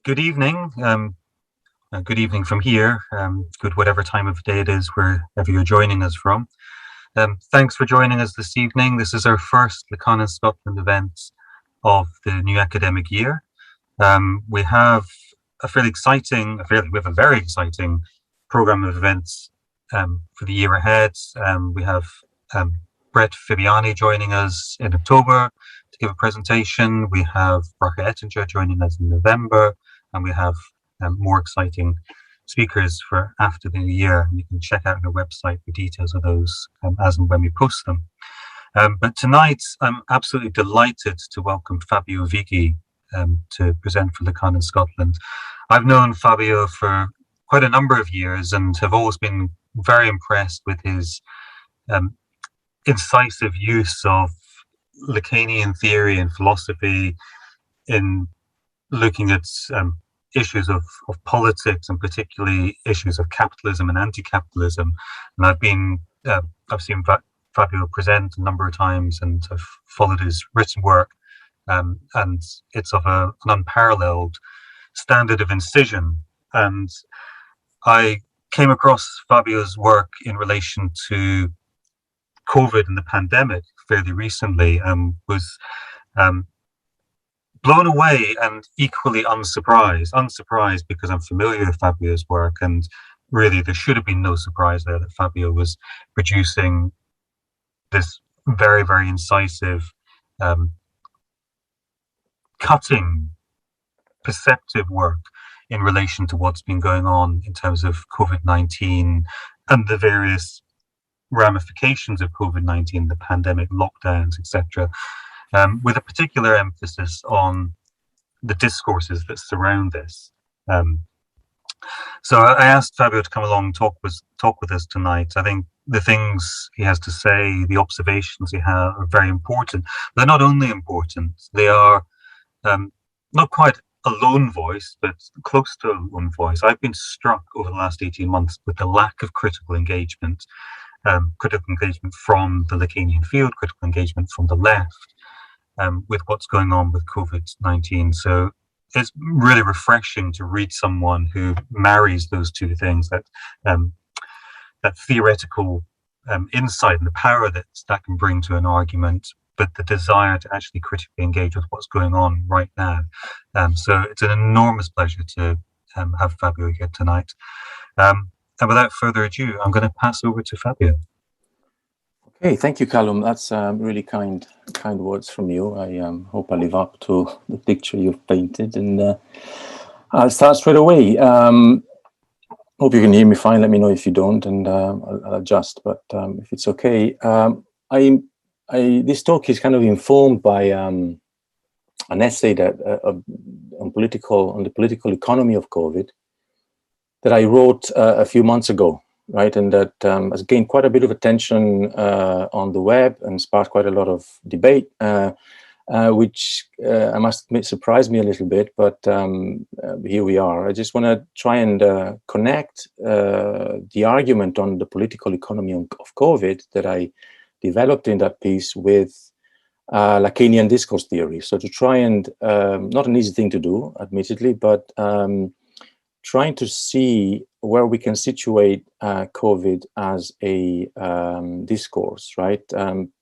Good evening. Good evening from here. Good whatever time of day it is, wherever you're joining us from. Thanks for joining us this evening. This is our first Lacan in Scotland event of the new academic year. We have a very exciting program of events for the year ahead. We have Brett Fabiani joining us in October to give a presentation. We have Bracha Ettinger joining us in November, and we have more exciting speakers for after the new year. You can check out our website for details of those as and when we post them. But tonight, I'm absolutely delighted to welcome Fabio Vighi to present for Lacan in Scotland. I've known Fabio for quite a number of years and have always been very impressed with his incisive use of Lacanian theory and philosophy in looking at issues of politics, and particularly issues of capitalism and anti-capitalism. And I've seen Fabio present a number of times and have followed his written work, and it's of an unparalleled standard of incision. And I came across Fabio's work in relation to COVID and the pandemic fairly recently, and was blown away and equally unsurprised because I'm familiar with Fabio's work, and really there should have been no surprise there that Fabio was producing this very, very incisive, cutting, perceptive work in relation to what's been going on in terms of COVID-19 and the various ramifications of COVID-19, the pandemic, lockdowns, etc., with a particular emphasis on the discourses that surround this. So I asked Fabio to come along and talk with us tonight. I think the things he has to say, the observations he has, are very important. They're not only important, they are not quite a lone voice, but close to a lone voice. I've been struck over the last 18 months with the lack of critical engagement from the Lacanian field, critical engagement from the left, with what's going on with COVID-19. So it's really refreshing to read someone who marries those two things, that theoretical insight and the power that can bring to an argument, but the desire to actually critically engage with what's going on right now. So it's an enormous pleasure to have Fabio here tonight. And without further ado, I'm going to pass over to Fabio. Okay, thank you, Callum. That's really kind words from you. I hope I live up to the picture you've painted, and I'll start straight away. Hope you can hear me fine. Let me know if you don't, and I'll adjust. But if it's okay, this talk is kind of informed by an essay that on the political economy of COVID that I wrote a few months ago. Right, and that has gained quite a bit of attention on the web and sparked quite a lot of debate, which I must admit surprised me a little bit, but here we are. I just want to try and connect the argument on the political economy of COVID that I developed in that piece with Lacanian discourse theory. So to try and, not an easy thing to do, admittedly, but trying to see where we can situate COVID as a discourse, right?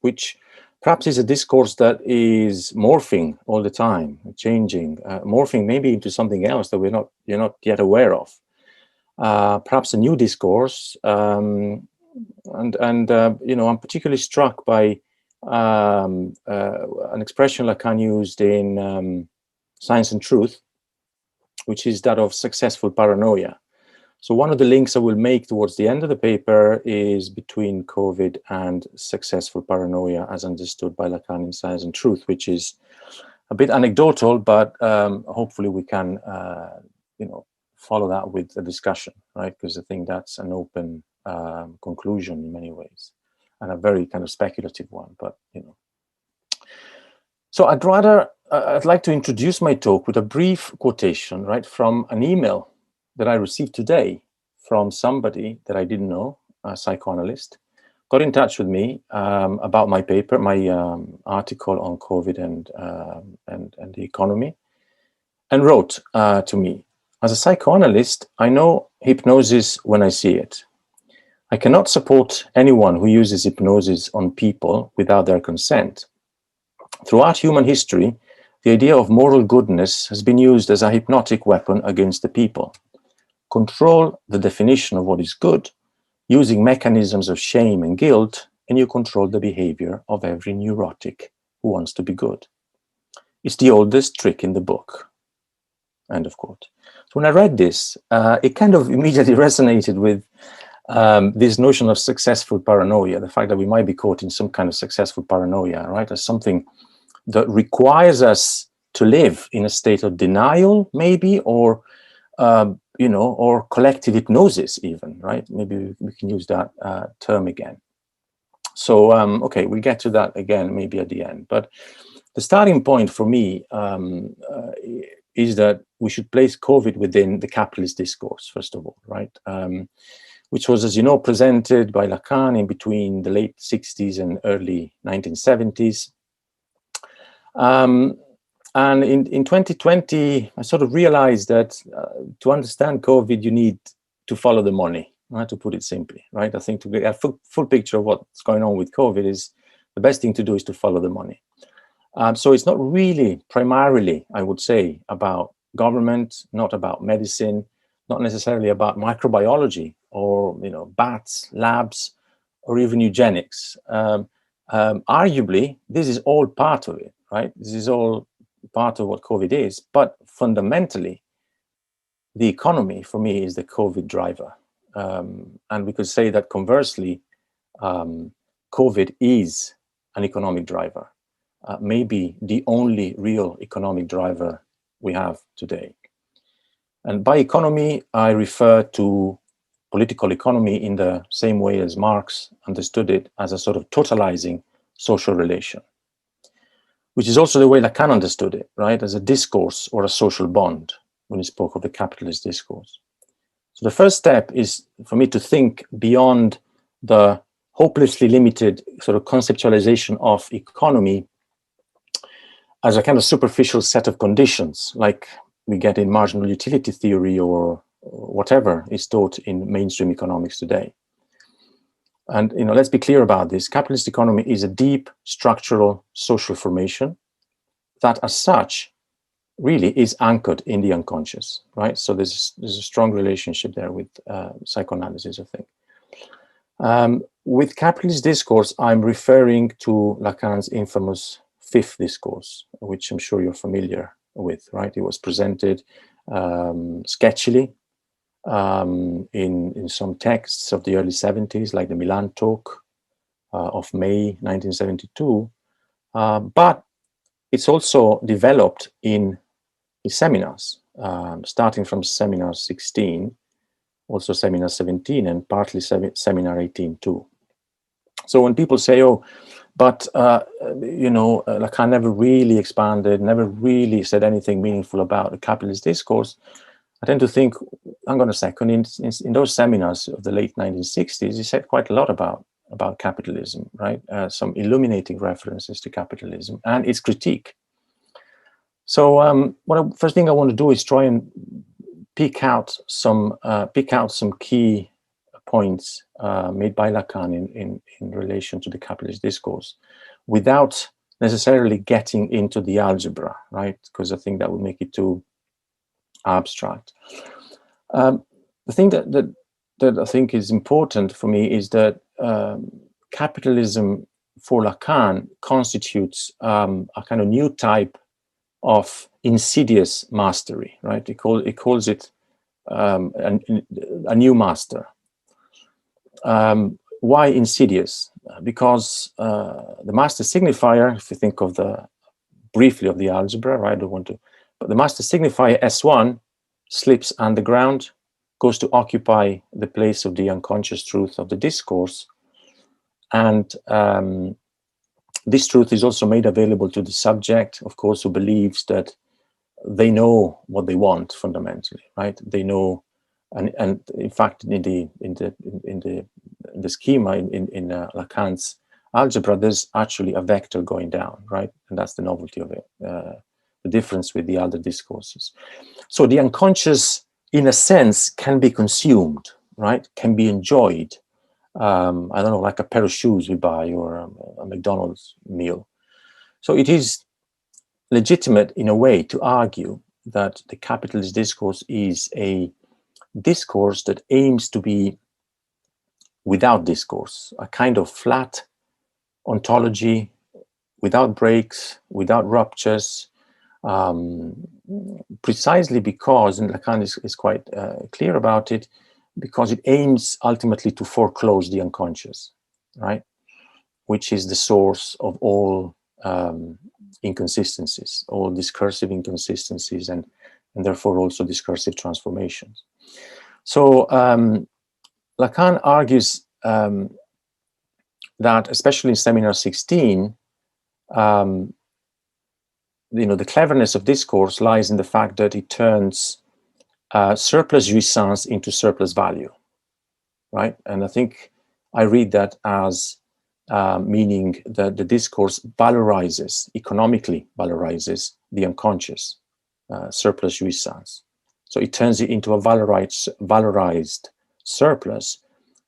Which perhaps is a discourse that is morphing all the time, changing, morphing maybe into something else that you're not yet aware of. Perhaps a new discourse, and I'm particularly struck by an expression Lacan used in Science and Truth, which is that of successful paranoia. So one of the links I will make towards the end of the paper is between COVID and successful paranoia as understood by Lacan in Science and Truth, which is a bit anecdotal, but hopefully we can follow that with a discussion, right? Because I think that's an open conclusion in many ways, and a very kind of speculative one, but So I'd like to introduce my talk with a brief quotation, right, from an email that I received today from somebody that I didn't know, a psychoanalyst, got in touch with me about my paper, my article on COVID and the economy, and wrote to me, "As a psychoanalyst, I know hypnosis when I see it. I cannot support anyone who uses hypnosis on people without their consent. Throughout human history, the idea of moral goodness has been used as a hypnotic weapon against the people. Control the definition of what is good, using mechanisms of shame and guilt, and you control the behavior of every neurotic who wants to be good. It's the oldest trick in the book." End of quote. So when I read this, it kind of immediately resonated with this notion of successful paranoia, the fact that we might be caught in some kind of successful paranoia, right, as something that requires us to live in a state of denial, maybe, or or collective hypnosis, even, right? Maybe we can use that term again. So, okay, we'll get to that again, maybe at the end. But the starting point for me is that we should place COVID within the capitalist discourse, first of all, right? Which was, as you know, presented by Lacan in between the late 60s and early 1970s. And in 2020, I sort of realized that to understand COVID, you need to follow the money, right, to put it simply, right? I think to get a full picture of what's going on with COVID, is the best thing to do is to follow the money. So it's not really primarily, I would say, about government, not about medicine, not necessarily about microbiology or bats, labs, or even eugenics. Arguably, this is all part of it, right? This is all part of what COVID is, but fundamentally, the economy for me is the COVID driver. And we could say that conversely, COVID is an economic driver, maybe the only real economic driver we have today. And by economy, I refer to political economy in the same way as Marx understood it, as a sort of totalizing social relation, which is also the way Lacan understood it, right, as a discourse or a social bond when he spoke of the capitalist discourse. So the first step is for me to think beyond the hopelessly limited sort of conceptualization of economy as a kind of superficial set of conditions, like we get in marginal utility theory or whatever is taught in mainstream economics today. And let's be clear about this. Capitalist economy is a deep structural social formation that, as such, really is anchored in the unconscious, right? So there's a strong relationship there with psychoanalysis, I think. With capitalist discourse, I'm referring to Lacan's infamous fifth discourse, which I'm sure you're familiar with, right? It was presented sketchily in some texts of the early 70s, like the Milan talk of May 1972. But it's also developed in his seminars, starting from seminar 16, also seminar 17, and partly seminar 18 too. So when people say, "Oh, but Lacan never really expanded, never really said anything meaningful about the capitalist discourse," I tend to think, hang on a second, in those seminars of the late 1960s, he said quite a lot about capitalism, right? Some illuminating references to capitalism and its critique. So first thing I want to do is try and pick out some key points made by Lacan in relation to the capitalist discourse, without necessarily getting into the algebra, right? Because I think that would make it too abstract. The thing that I think is important for me is that capitalism for Lacan constitutes a kind of new type of insidious mastery, right? He calls it a new master. Why insidious? Because the master signifier, if you think of briefly of the algebra, right? I don't want to, but the master signifier S1 slips underground, goes to occupy the place of the unconscious truth of the discourse, and this truth is also made available to the subject, of course, who believes that they know what they want fundamentally, right? They know, and in fact, in the schema in Lacan's algebra, there's actually a vector going down, right? And that's the novelty of it. the difference with the other discourses. So the unconscious, in a sense, can be consumed, right? Can be enjoyed. I don't know, like a pair of shoes we buy or a McDonald's meal. So it is legitimate in a way to argue that the capitalist discourse is a discourse that aims to be without discourse, a kind of flat ontology, without breaks, without ruptures, precisely because, and Lacan is quite clear about it, because it aims ultimately to foreclose the unconscious, right? Which is the source of all inconsistencies, all discursive inconsistencies, and therefore also discursive transformations. So Lacan argues that, especially in Seminar 16, the cleverness of discourse lies in the fact that it turns surplus jouissance into surplus value, right? And I think I read that as meaning that the discourse valorizes, economically valorizes the unconscious, surplus jouissance. So it turns it into a valorized surplus,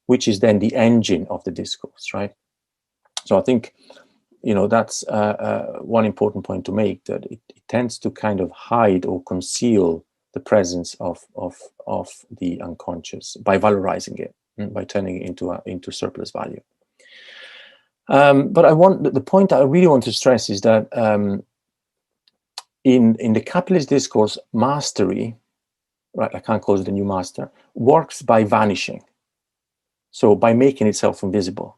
which is then the engine of the discourse, right? So I think, that's one important point to make, that it tends to kind of hide or conceal the presence of the unconscious by valorizing it, by turning it into surplus value. But the point I really want to stress is that in the capitalist discourse, mastery, right, I can't call it the new master, works by vanishing. So by making itself invisible.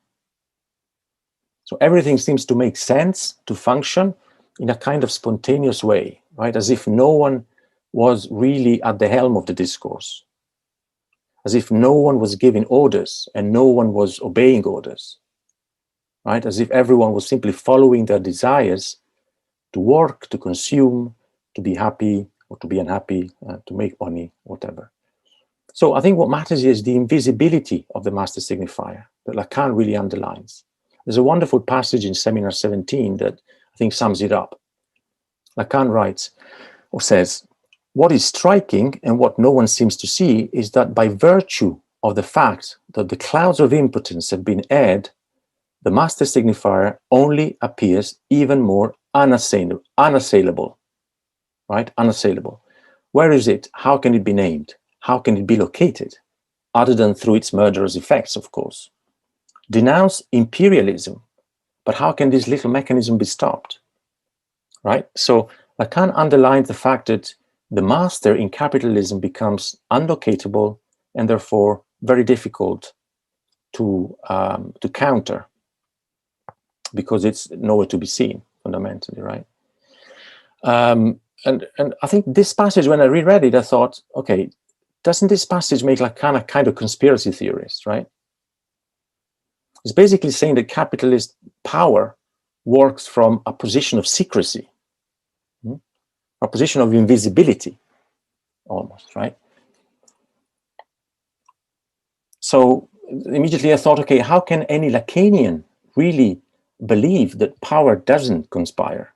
So everything seems to make sense, to function in a kind of spontaneous way, right? As if no one was really at the helm of the discourse. As if no one was giving orders and no one was obeying orders, right? As if everyone was simply following their desires to work, to consume, to be happy or to be unhappy, to make money, whatever. So I think what matters is the invisibility of the master signifier that Lacan really underlines. There's a wonderful passage in Seminar 17 that I think sums it up. Lacan writes or says, what is striking and what no one seems to see is that by virtue of the fact that the clouds of impotence have been aired, the master signifier only appears even more unassailable, right? Unassailable. Where is it? How can it be named? How can it be located? Other than through its murderous effects, of course. Denounce imperialism, but how can this little mechanism be stopped? Right? So Lacan underlines the fact that the master in capitalism becomes unlocatable and therefore very difficult to counter, because it's nowhere to be seen fundamentally, right? And I think this passage, when I reread it, I thought, okay, doesn't this passage make Lacan a kind of conspiracy theorist, right? It's basically saying that capitalist power works from a position of secrecy, a position of invisibility, almost, right? So immediately I thought, okay, how can any Lacanian really believe that power doesn't conspire?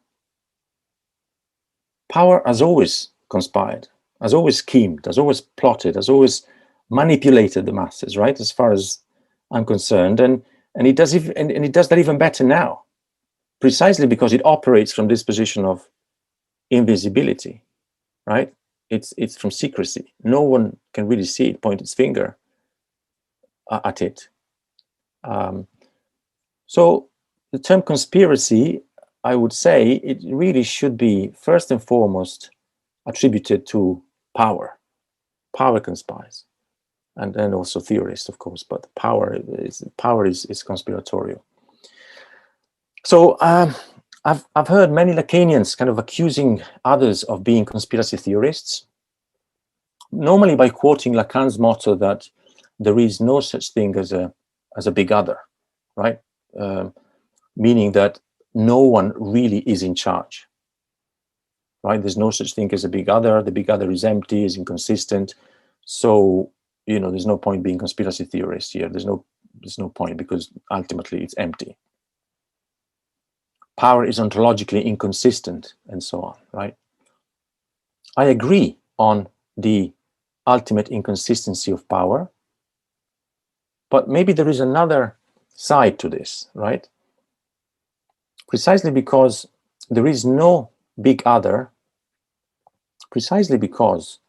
Power has always conspired, has always schemed, has always plotted, has always manipulated the masses, right? As far as I'm concerned, and it does that even better now, precisely because it operates from this position of invisibility, right? It's from secrecy. No one can really see it, point its finger at it. So the term conspiracy, I would say, it really should be first and foremost attributed to power. Power conspires, and then also theorists, of course, but power is conspiratorial. So I've heard many Lacanians kind of accusing others of being conspiracy theorists, normally by quoting Lacan's motto that there is no such thing as a big other, right? Meaning that no one really is in charge, right? There's no such thing as a big other. The big other is empty, is inconsistent. So, there's no point being conspiracy theorists here. There's no point, because ultimately it's empty. Power is ontologically inconsistent, and so on, right? I agree on the ultimate inconsistency of power, but maybe there is another side to this, right? Precisely because there is no big other, precisely because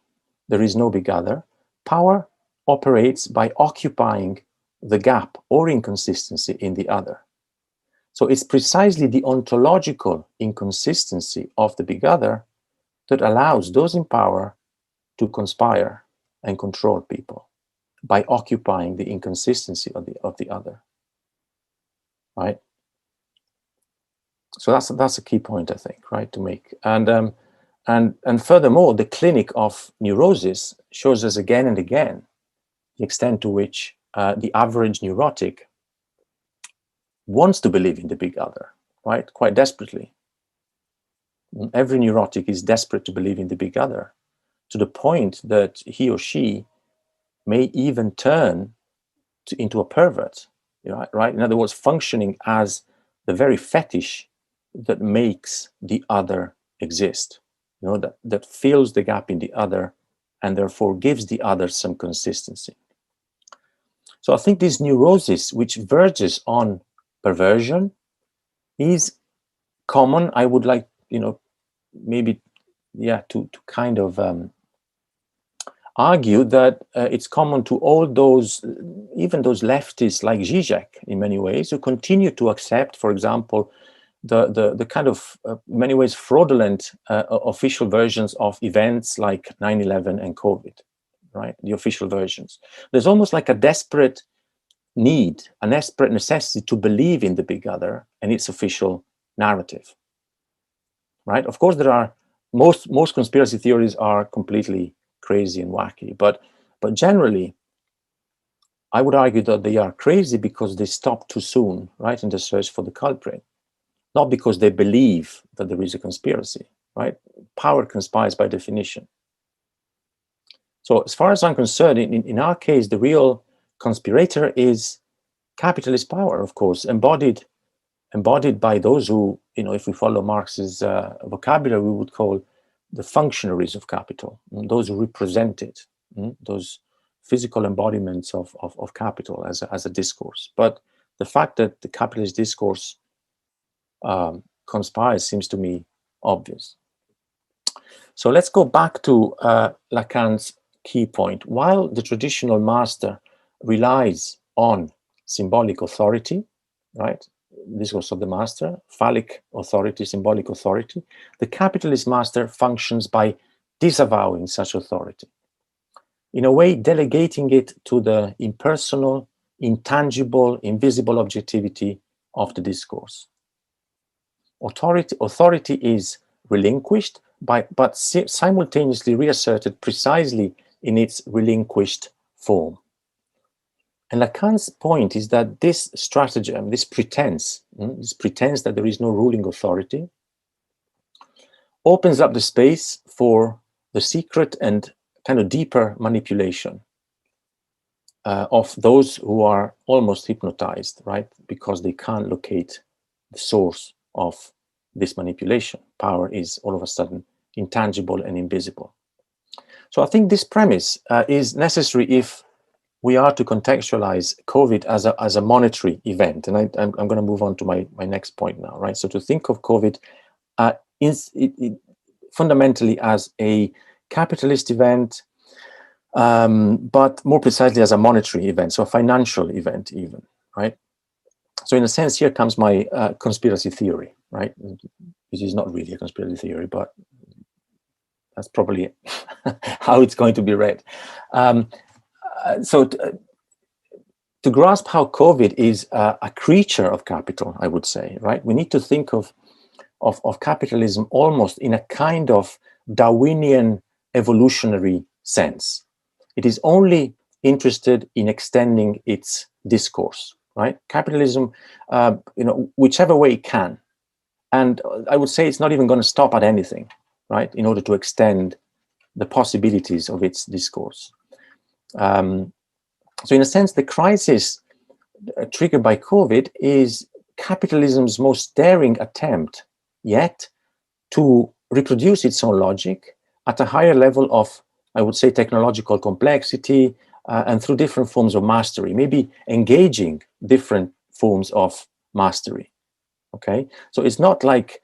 there is no big other, power operates by occupying the gap or inconsistency in the other. So it's precisely the ontological inconsistency of the big other that allows those in power to conspire and control people by occupying the inconsistency of the other, right? So that's a key point, I think, right, to make. And furthermore, the clinic of neurosis shows us again and again the extent to which the average neurotic wants to believe in the big other, right, quite desperately. Every neurotic is desperate to believe in the big other, to the point that he or she may even turn into a pervert, right? In other words, functioning as the very fetish that makes the other exist, that fills the gap in the other and therefore gives the other some consistency. So I think this neurosis, which verges on perversion, is common. I would like, maybe, to kind of argue that it's common to all those, even those leftists like Zizek in many ways, who continue to accept, for example, the kind of, many ways, fraudulent official versions of events like 9/11 and COVID, right? The official versions. There's almost like a desperate need, a desperate necessity to believe in the big other and its official narrative, right? Of course, there are most conspiracy theories are completely crazy and wacky, but generally, I would argue that they are crazy because they stop too soon, right, in the search for the culprit, not because they believe that there is a conspiracy, right? Power conspires by definition. So as far as I'm concerned, in our case, the real conspirator is capitalist power, of course, embodied by those who, if we follow Marx's vocabulary, we would call the functionaries of capital, those who represent it, those physical embodiments of capital as a discourse. But the fact that the capitalist discourse conspires seems to me obvious. So let's go back to Lacan's key point. While the traditional master relies on symbolic authority, right? Discourse of the master, phallic authority, symbolic authority, the capitalist master functions by disavowing such authority. In a way, delegating it to the impersonal, intangible, invisible objectivity of the discourse. Authority is relinquished, but simultaneously reasserted precisely in its relinquished form. And Lacan's point is that this stratagem, this pretense that there is no ruling authority, opens up the space for the secret and kind of deeper manipulation of those who are almost hypnotized, right? Because they can't locate the source of this manipulation. Power is all of a sudden intangible and invisible. So I think this premise is necessary if we are to contextualize COVID as a monetary event. And I'm going to move on to my next point now, right? So to think of COVID fundamentally as a capitalist event, but more precisely as a monetary event, so a financial event even, right? So in a sense, here comes my conspiracy theory, right? Which is not really a conspiracy theory, but that's probably how it's going to be read. So to grasp how COVID is a creature of capital, I would say, right? We need to think of capitalism almost in a kind of Darwinian evolutionary sense. It is only interested in extending its discourse, right? Capitalism, whichever way it can. And I would say it's not even going to stop at anything, right, in order to extend the possibilities of its discourse. So in a sense, the crisis triggered by COVID is capitalism's most daring attempt yet to reproduce its own logic at a higher level of, I would say, technological complexity, and through different forms of mastery, maybe engaging different forms of mastery. Okay, so it's not like,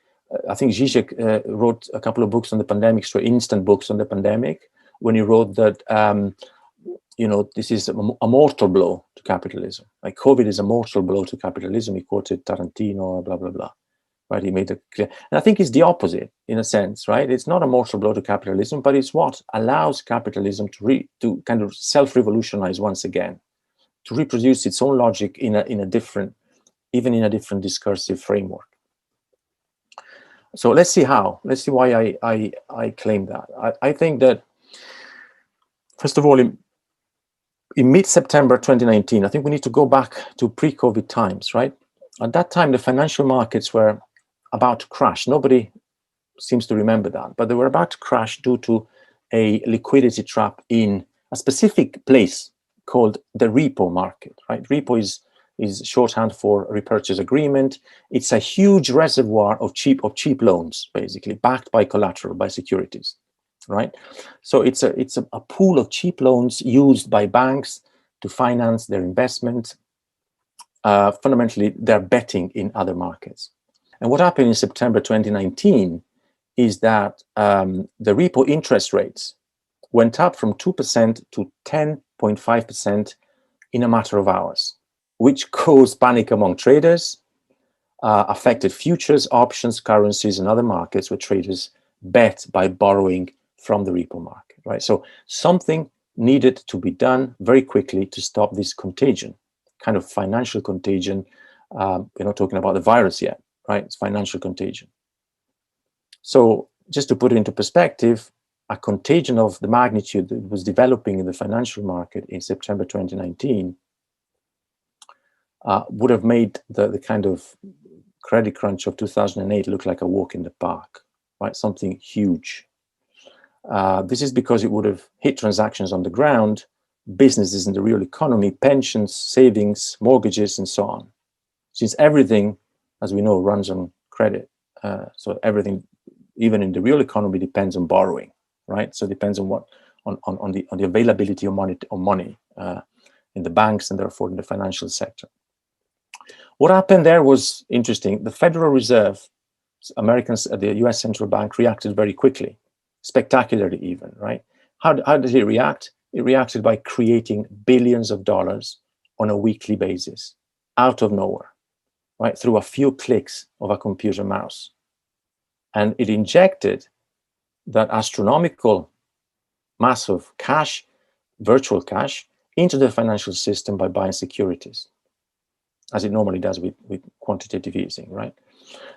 I think Zizek wrote a couple of books on the pandemic, so instant books on the pandemic, when he wrote that, this is a mortal blow to capitalism. Like COVID is a mortal blow to capitalism. He quoted Tarantino, blah, blah, blah. Right, he made it clear. And I think it's the opposite, in a sense, right? It's not a mortal blow to capitalism, but it's what allows capitalism to kind of self-revolutionize once again, to reproduce its own logic in a different, even in a different discursive framework. So let's see how. Let's see why I claim that. I think that, first of all, in mid-September 2019, I think we need to go back to pre-COVID times, right? At that time, the financial markets were about to crash. Nobody seems to remember that, but they were about to crash due to a liquidity trap in a specific place called the repo market, right? Repo is shorthand for repurchase agreement. It's a huge reservoir of cheap loans, basically backed by collateral, by securities, right? So it's a pool of cheap loans used by banks to finance their investment. Fundamentally, they're betting in other markets. And what happened in September 2019 is that the repo interest rates went up from 2% to 10.5% in a matter of hours, which caused panic among traders, affected futures, options, currencies, and other markets where traders bet by borrowing from the repo market, right? So something needed to be done very quickly to stop this contagion, kind of financial contagion. We're not talking about the virus yet, right? It's financial contagion. So just to put it into perspective, a contagion of the magnitude that was developing in the financial market in September 2019 would have made the kind of credit crunch of 2008 look like a walk in the park, right? Something huge. This is because it would have hit transactions on the ground, businesses in the real economy, pensions, savings, mortgages, and so on. Since everything, as we know, runs on credit, so everything, even in the real economy, depends on borrowing, right? So it depends on what on the availability of money in the banks and therefore in the financial sector. What happened there was interesting. The Federal Reserve, the U.S. Central Bank, reacted very quickly, spectacularly even, right? How did it react? It reacted by creating billions of dollars on a weekly basis, out of nowhere, right? Through a few clicks of a computer mouse. And it injected that astronomical mass of cash, virtual cash, into the financial system by buying securities, as it normally does with quantitative easing, right?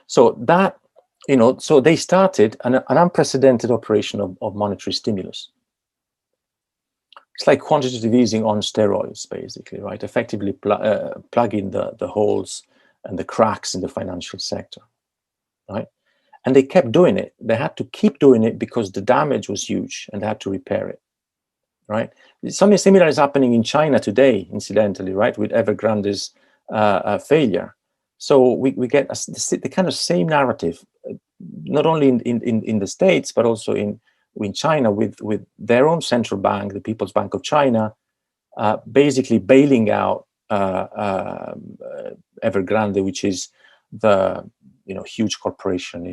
So that, so they started an unprecedented operation of monetary stimulus. It's like quantitative easing on steroids, basically, right? Effectively plugging the holes and the cracks in the financial sector, right? And they kept doing it. They had to keep doing it because the damage was huge and they had to repair it, right? Something similar is happening in China today, incidentally, right? With Evergrande's failure. So we get the kind of same narrative, not only in the States, but also in China with their own central bank, the People's Bank of China, basically bailing out Evergrande, which is the huge corporation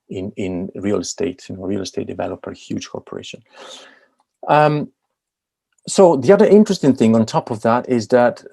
in real estate, real estate developer, huge corporation. So the other interesting thing on top of that is that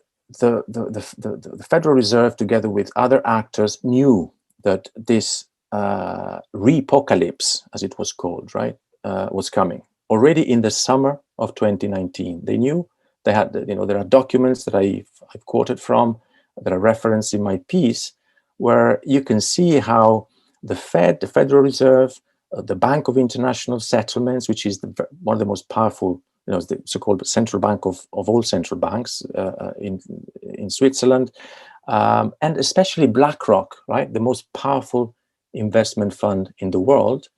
the Federal Reserve, together with other actors, knew that this repocalypse, as it was called, right, was coming already in the summer of 2019. They knew. They had, there are documents that I've quoted from, that are referenced in my piece, where you can see how the Fed, the Federal Reserve, the Bank of International Settlements, which is one of the most powerful, the so-called central bank of all central banks in Switzerland, and especially BlackRock, right, the most powerful investment fund in the world.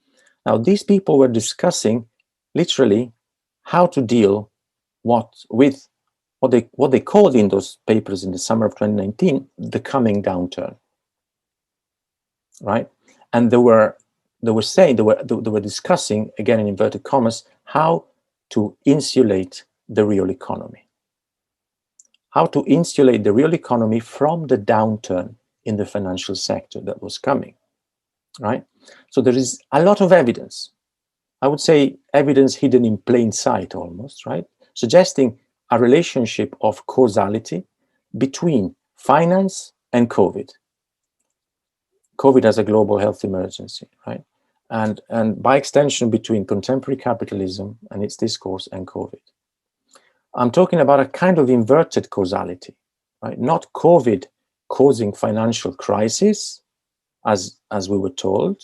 Now, these people were discussing literally how to deal with what they called in those papers in the summer of 2019 the coming downturn, right? And they were they were saying, they were discussing, again in inverted commas, how to insulate the real economy. How to insulate the real economy from the downturn in the financial sector that was coming, right? So there is a lot of evidence, I would say evidence hidden in plain sight almost, right? Suggesting a relationship of causality between finance and COVID. COVID as a global health emergency, right? And by extension between contemporary capitalism and its discourse and COVID. I'm talking about a kind of inverted causality, right? Not COVID causing financial crisis, as we were told,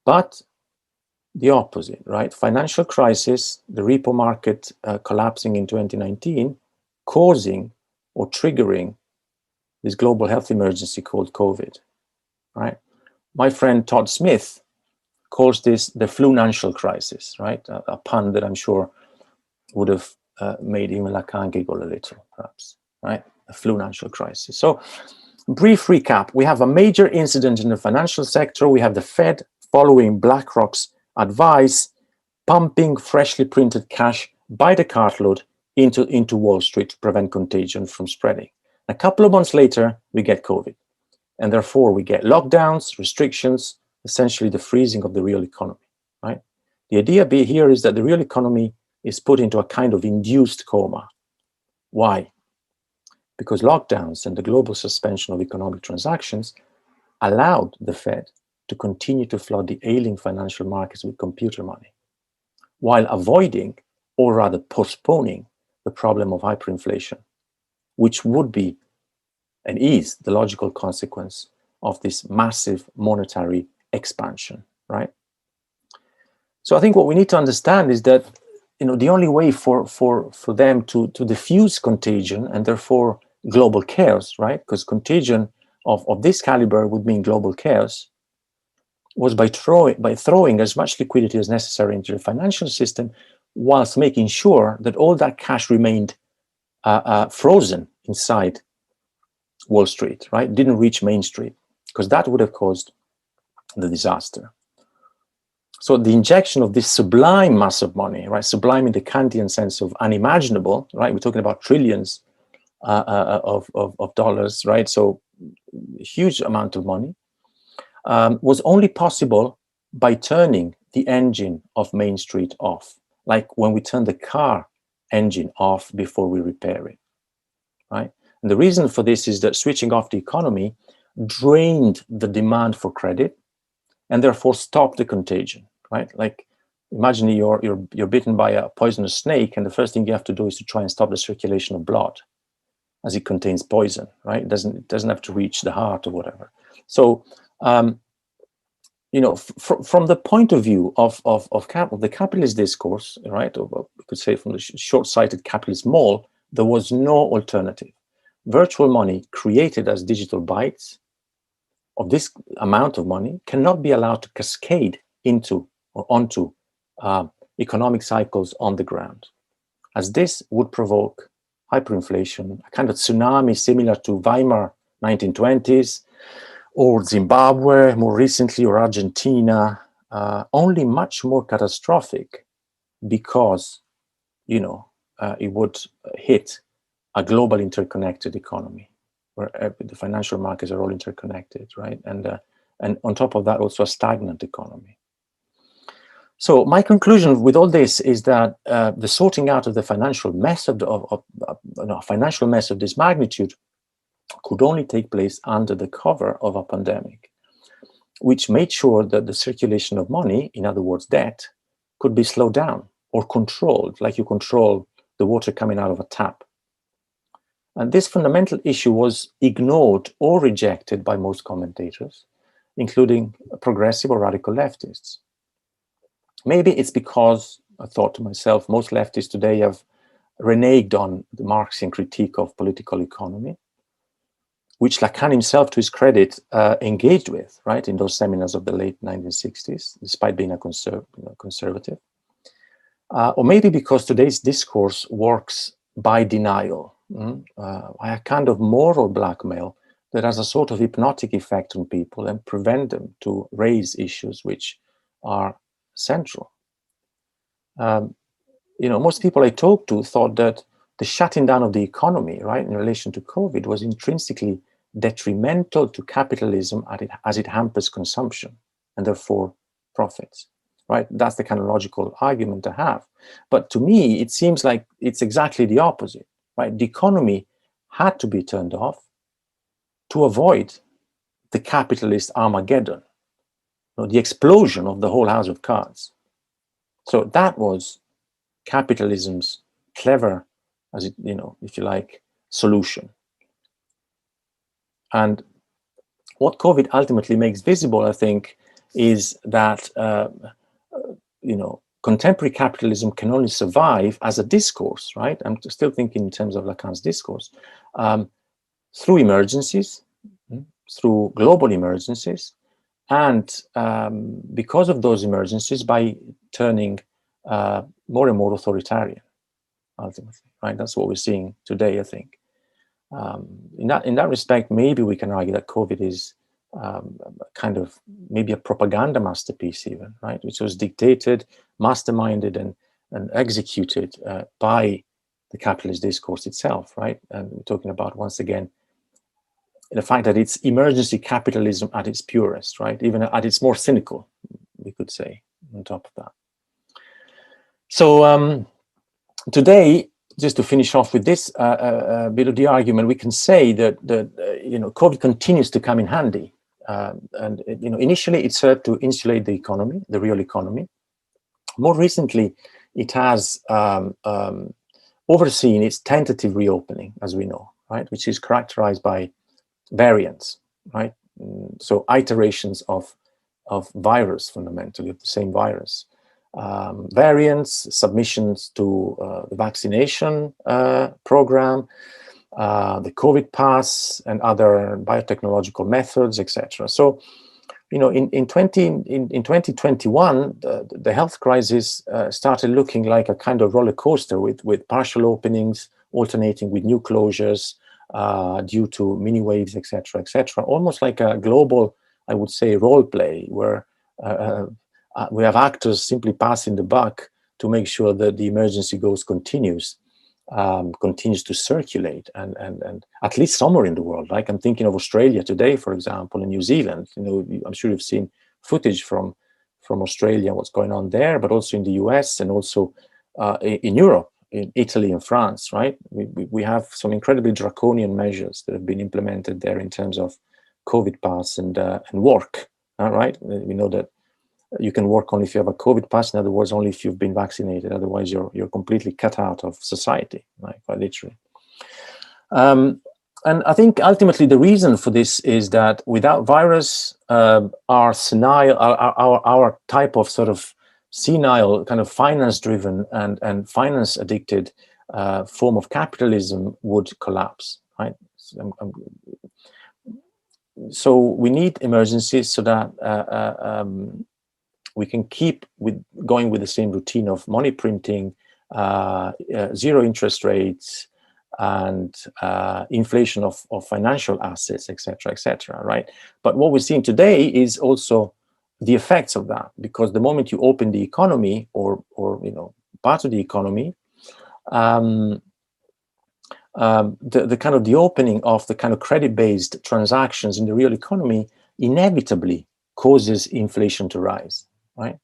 but the opposite, right? Financial crisis, the repo market collapsing in 2019, causing or triggering this global health emergency called COVID, right? My friend Todd Smith calls this the flu-nancial crisis, right? A pun that I'm sure would have made even Lacan giggle a little, perhaps, right? A flu-nancial crisis. So, brief recap. We have a major incident in the financial sector. We have the Fed following BlackRock's advice, pumping freshly printed cash by the cartload into Wall Street to prevent contagion from spreading. A couple of months later, we get COVID. And therefore, we get lockdowns, restrictions, essentially the freezing of the real economy, right? The idea here is that the real economy is put into a kind of induced coma. Why? Because lockdowns and the global suspension of economic transactions allowed the Fed to continue to flood the ailing financial markets with computer money, while avoiding, or rather postponing, the problem of hyperinflation, which would be and is the logical consequence of this massive monetary expansion, right? So I think what we need to understand is that, you know, the only way for them to diffuse contagion and therefore global chaos, right? Because contagion of this caliber would mean global chaos, was by throwing as much liquidity as necessary into the financial system, whilst making sure that all that cash remained frozen inside Wall Street, right? Didn't reach Main Street, because that would have caused the disaster. So the injection of this sublime mass of money, right? Sublime in the Kantian sense of unimaginable, right? We're talking about trillions of dollars, right? So huge amount of money, was only possible by turning the engine of Main Street off, like when we turn the car engine off before we repair it, right? And the reason for this is that switching off the economy drained the demand for credit and therefore stopped the contagion, right? Like imagine you're bitten by a poisonous snake, and the first thing you have to do is to try and stop the circulation of blood, as it contains poison, right? It doesn't have to reach the heart or whatever. So, you know, from the point of view of the capitalist discourse, right? Or we could say from the short-sighted capitalist mall, there was no alternative. Virtual money created as digital bytes of this amount of money cannot be allowed to cascade into or onto economic cycles on the ground, as this would provoke hyperinflation, a kind of tsunami similar to Weimar 1920s, or Zimbabwe more recently, or Argentina, only much more catastrophic because, you know, it would hit a global interconnected economy where the financial markets are all interconnected, right? And on top of that, also a stagnant economy. So my conclusion with all this is that the sorting out of the financial mess financial mess of this magnitude could only take place under the cover of a pandemic, which made sure that the circulation of money, in other words, debt, could be slowed down or controlled, like you control the water coming out of a tap. And this fundamental issue was ignored or rejected by most commentators, including progressive or radical leftists. Maybe it's because, I thought to myself, most leftists today have reneged on the Marxian critique of political economy, which Lacan himself, to his credit, engaged with, right, in those seminars of the late 1960s, despite being a conservative. Or maybe because today's discourse works by denial, by a kind of moral blackmail that has a sort of hypnotic effect on people and prevent them to raise issues which are central. Most people I talked to thought that the shutting down of the economy, right, in relation to COVID was intrinsically detrimental to capitalism as it hampers consumption and therefore profits, right? That's the kind of logical argument to have. But to me, it seems like it's exactly the opposite, right? The economy had to be turned off to avoid the capitalist Armageddon, the explosion of the whole house of cards. So that was capitalism's clever, as it, if you like, solution. And what COVID ultimately makes visible, I think, is that contemporary capitalism can only survive as a discourse, right? I'm still thinking in terms of Lacan's discourse, through emergencies, through global emergencies, and because of those emergencies, by turning more and more authoritarian, ultimately, right? That's what we're seeing today, I think. In that respect, maybe we can argue that COVID is kind of maybe a propaganda masterpiece, even, right? Which was dictated, masterminded, and executed by the capitalist discourse itself, right? And we're talking about, once again, the fact that it's emergency capitalism at its purest, right? Even at its more cynical, we could say, on top of that. So today, just to finish off with this bit of the argument, we can say that COVID continues to come in handy. And initially it served to insulate the economy, the real economy. More recently, it has overseen its tentative reopening, as we know, right, which is characterized by variants, right? So iterations of virus, fundamentally, of the same virus. Variants, submissions to the vaccination program, the COVID pass, and other biotechnological methods, etc. So, in 2021, the health crisis started looking like a kind of roller coaster with partial openings alternating with new closures due to mini waves, etc., almost like a global, I would say, role play where we have actors simply passing the buck to make sure that the emergency continues to circulate and at least somewhere in the world. Like I'm thinking of Australia today, for example, and New Zealand. I'm sure you've seen footage from Australia, what's going on there, but also in the US and also in Europe, in Italy and France, right? We have some incredibly draconian measures that have been implemented there in terms of COVID pass and work, right? We know that you can work only if you have a COVID pass. In other words, only if you've been vaccinated. Otherwise, you're completely cut out of society, right? Quite literally. And I think ultimately the reason for this is that without virus, our type of sort of senile, kind of finance-driven and finance-addicted form of capitalism would collapse, right? So we need emergencies so that we can keep going with the same routine of money printing, zero interest rates, and inflation of financial assets, etc., right? But what we're seeing today is also the effects of that, because the moment you open the economy or part of the economy, the kind of the opening of the kind of credit-based transactions in the real economy inevitably causes inflation to rise. Right,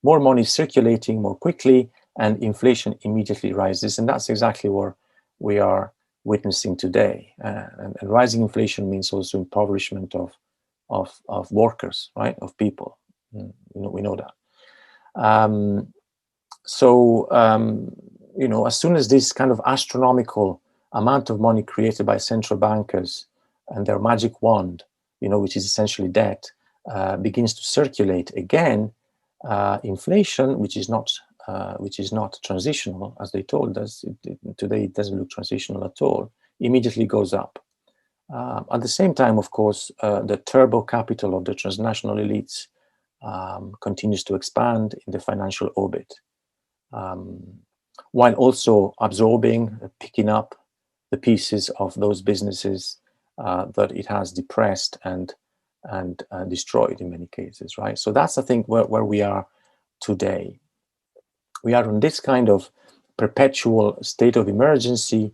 more money circulating more quickly, and inflation immediately rises, and that's exactly what we are witnessing today. And rising inflation means also impoverishment of workers, right, of people. We know that. As soon as this kind of astronomical amount of money created by central bankers and their magic wand, which is essentially debt, begins to circulate again. Inflation, which is not transitional, as they told us, today it doesn't look transitional at all, immediately goes up. At the same time, of course, the turbo capital of the transnational elites continues to expand in the financial orbit, while also absorbing, picking up the pieces of those businesses that it has depressed and destroyed in many cases, right? So that's, I think, where we are today. We are in this kind of perpetual state of emergency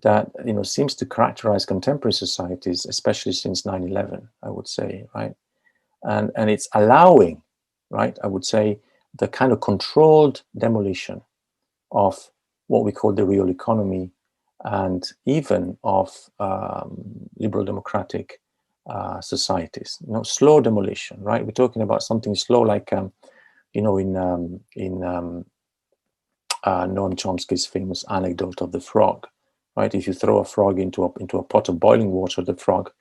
that, you know, seems to characterize contemporary societies, especially since 9/11, I would say, right? And it's allowing, right, I would say, the kind of controlled demolition of what we call the real economy, and even of liberal democratic societies. You know, slow demolition, right? We're talking about something slow, like you know, in Noam Chomsky's famous anecdote of the frog, right? If you throw a frog into a pot of boiling water, the frog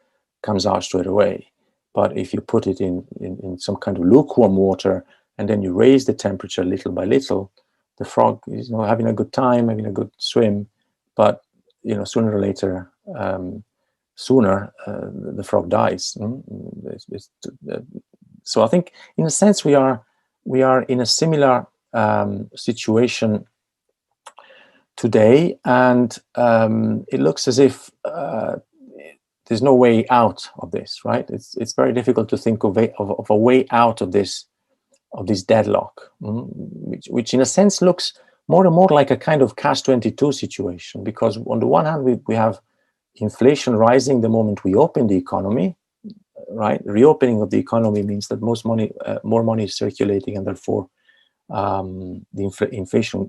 comes out straight away. But if you put it in some kind of lukewarm water, and then you raise the temperature little by little, the frog is, you know, having a good time, having a good swim, but, you know, sooner or later, the frog dies. So I think, in a sense, we are in a similar situation today, and it looks as if there's no way out of this, right? It's very difficult to think of a way out of this deadlock, which in a sense looks more and more like a kind of catch-22 situation, because on the one hand we have inflation rising the moment we open the economy, right? Reopening of the economy means that more money is circulating, and therefore the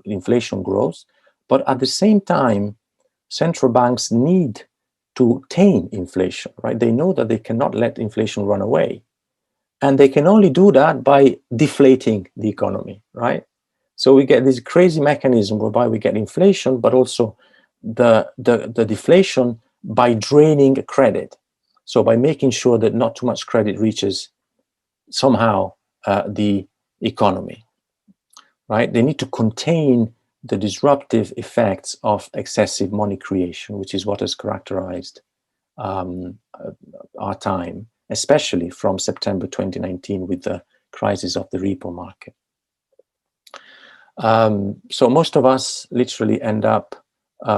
inflation grows. But at the same time, central banks need to tame inflation, right? They know that they cannot let inflation run away, and they can only do that by deflating the economy, right? So we get this crazy mechanism whereby we get inflation, but also the deflation by draining credit. So by making sure that not too much credit reaches somehow the economy, right? They need to contain the disruptive effects of excessive money creation, which is what has characterized our time, especially from September 2019 with the crisis of the repo market. So most of us literally end up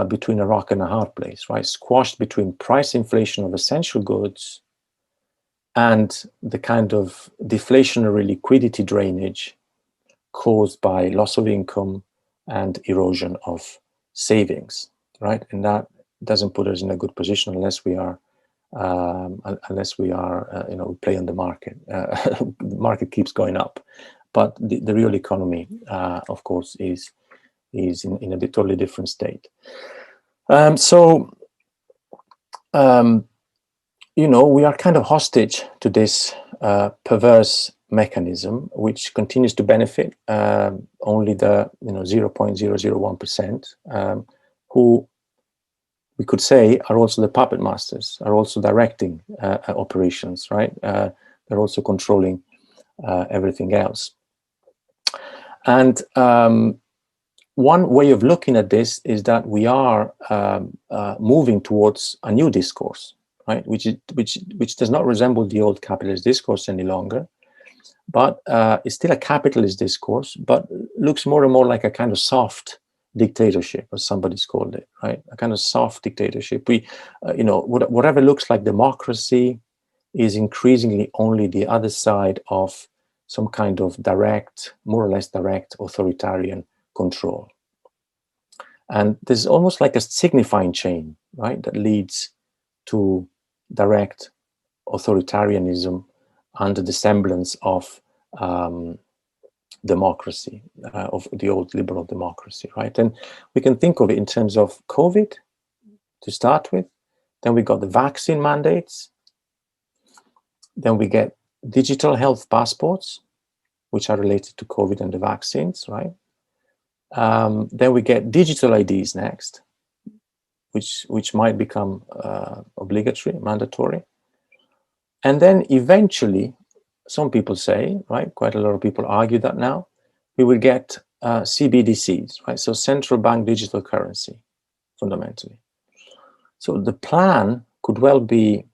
between a rock and a hard place, right? Squashed between price inflation of essential goods and the kind of deflationary liquidity drainage caused by loss of income and erosion of savings, right? And that doesn't put us in a good position unless we are you know, play on the market. The market keeps going up, but the real economy, of course, is in a totally different state. You know, we are kind of hostage to this perverse mechanism, which continues to benefit only the 0.001%, who we could say are also the puppet masters, are also directing operations, right? They're also controlling everything else. And one way of looking at this is that we are moving towards a new discourse, right? Which does not resemble the old capitalist discourse any longer, but it's still a capitalist discourse, but looks more and more like a kind of soft dictatorship, as somebody's called it, right? A kind of soft dictatorship. We, whatever looks like democracy is increasingly only the other side of some kind of direct, more or less direct authoritarian control. And there's almost like a signifying chain, right, that leads to direct authoritarianism under the semblance of democracy, of the old liberal democracy, right? And we can think of it in terms of COVID to start with. Then we got the vaccine mandates. Then we get digital health passports, which are related to COVID and the vaccines, right? Then we get digital IDs next, which might become obligatory, mandatory. And then eventually, some people say, right, quite a lot of people argue that now, we will get CBDCs, right? So central bank digital currency, fundamentally. So the plan could well be,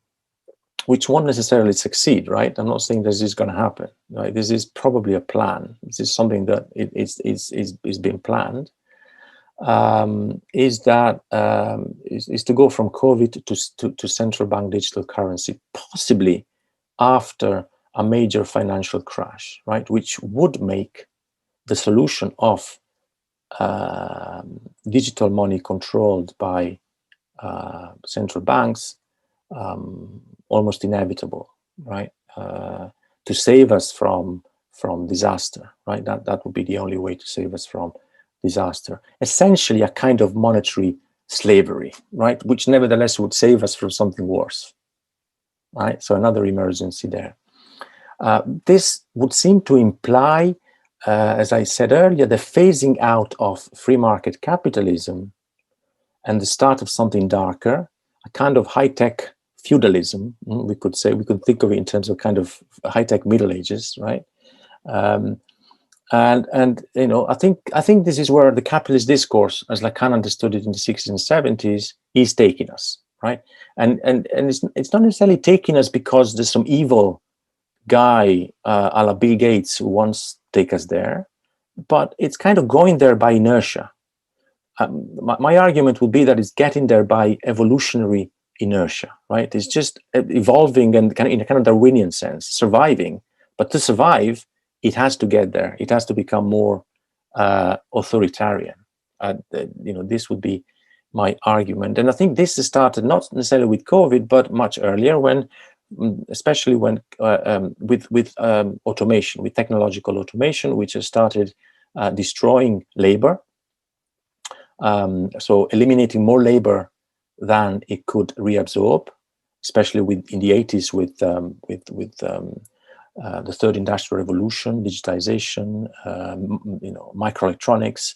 which won't necessarily succeed, right? I'm not saying this is going to happen, right? This is probably a plan. This is something that is being planned. is to go from COVID to central bank digital currency, possibly after a major financial crash, right? Which would make the solution of digital money controlled by central banks almost inevitable, right? To save us from disaster, right? That would be the only way to save us from disaster. Essentially, a kind of monetary slavery, right? Which nevertheless would save us from something worse, right? So another emergency there. This would seem to imply, as I said earlier, the phasing out of free market capitalism and the start of something darker, a kind of high-tech feudalism. We could think of it in terms of kind of high-tech Middle Ages, right? And you know, I think this is where the capitalist discourse, as Lacan understood it in the 60s and 70s, is taking us, right? And it's not necessarily taking us because there's some evil guy a la Bill Gates who wants to take us there, but it's kind of going there by inertia. My argument would be that it's getting there by evolutionary inertia, right? It's just evolving and kind of in a kind of Darwinian sense, surviving. But to survive, it has to get there. It has to become more authoritarian. You know, this would be my argument. And I think this started not necessarily with COVID, but much earlier, when, especially when with automation, with technological automation, which has started destroying labor. So eliminating more labor than it could reabsorb, especially in the 80s with the third industrial revolution, digitization, you know, microelectronics.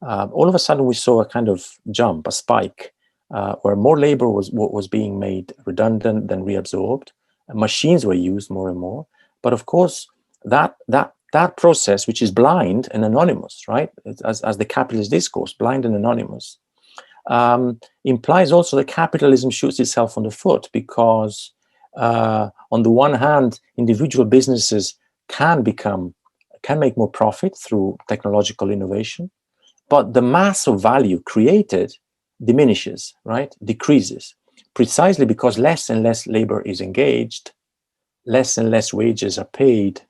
All of a sudden, we saw a kind of jump, a spike, where more labor was being made redundant than reabsorbed. Machines were used more and more, but of course that process, which is blind and anonymous, right, as the capitalist discourse, blind and anonymous, implies also that capitalism shoots itself on the foot, because on the one hand, individual businesses can make more profit through technological innovation, but the mass of value created diminishes, right, decreases, precisely because less and less labor is engaged, less and less wages are paid,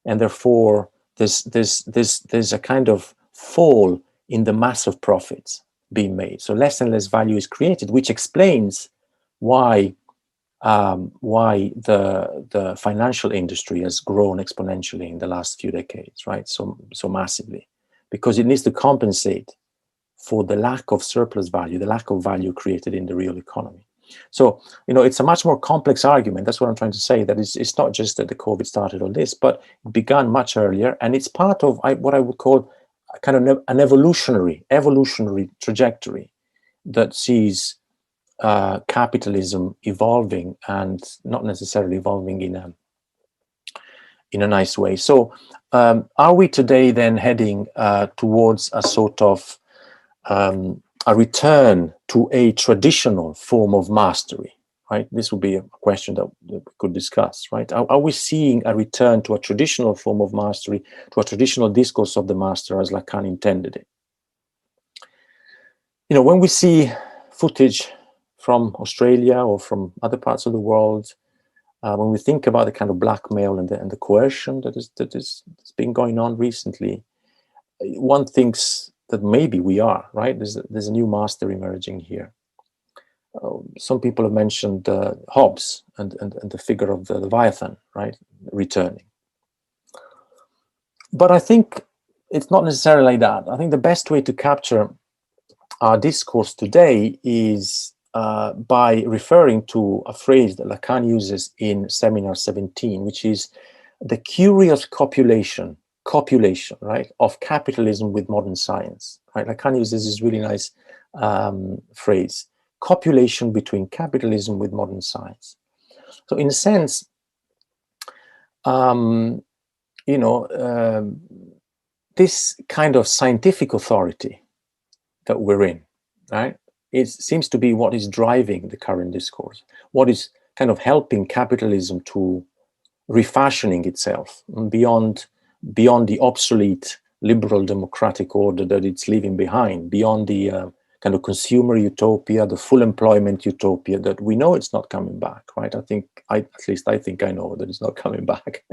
and therefore there's a kind of fall in the mass of profits being made. So less and less value is created, which explains why the financial industry has grown exponentially in the last few decades, right? So massively, because it needs to compensate for the lack of surplus value, the lack of value created in the real economy. So, you know, it's a much more complex argument. That's what I'm trying to say, that it's not just that the COVID started all this, but it began much earlier, and it's part of what I would call a kind of an evolutionary trajectory that sees capitalism evolving, and not necessarily evolving in a nice way. So are we today then heading towards a sort of a return to a traditional form of mastery, right? This would be a question that we could discuss, right? Are we seeing a return to a traditional form of mastery, to a traditional discourse of the master as Lacan intended it? You know, when we see footage from Australia or from other parts of the world, when we think about the kind of blackmail and the coercion that's been going on recently, one thinks that maybe we are, right? There's a new master emerging here. Some people have mentioned Hobbes and the figure of the Leviathan, right, returning. But I think it's not necessarily like that. I think the best way to capture our discourse today is by referring to a phrase that Lacan uses in Seminar 17, which is the curious copulation, right, of capitalism with modern science, right? Lacan uses this really nice phrase, copulation between capitalism with modern science. So in a sense, you know, this kind of scientific authority that we're in, right, it seems to be what is driving the current discourse, what is kind of helping capitalism to refashioning itself beyond the obsolete liberal democratic order that it's leaving behind, beyond the kind of consumer utopia, the full employment utopia that we know it's not coming back, right? At least I think I know that it's not coming back.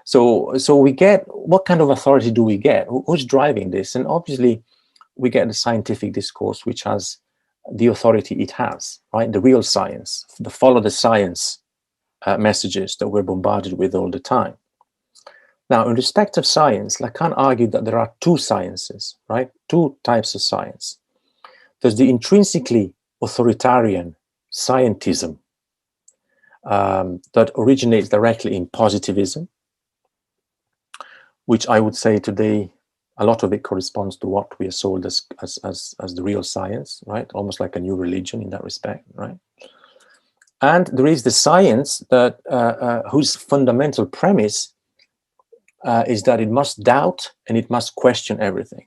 So we get, what kind of authority do we get? Who's driving this? And obviously we get the scientific discourse, which has the authority it has, right? The real science, the follow the science messages that we're bombarded with all the time. Now, in respect of science, Lacan argued that there are two sciences, right? Two types of science. There's the intrinsically authoritarian scientism that originates directly in positivism, which I would say today, a lot of it corresponds to what we are sold as the real science, right? Almost like a new religion in that respect, right? And there is the science that whose fundamental premise is that it must doubt and it must question everything,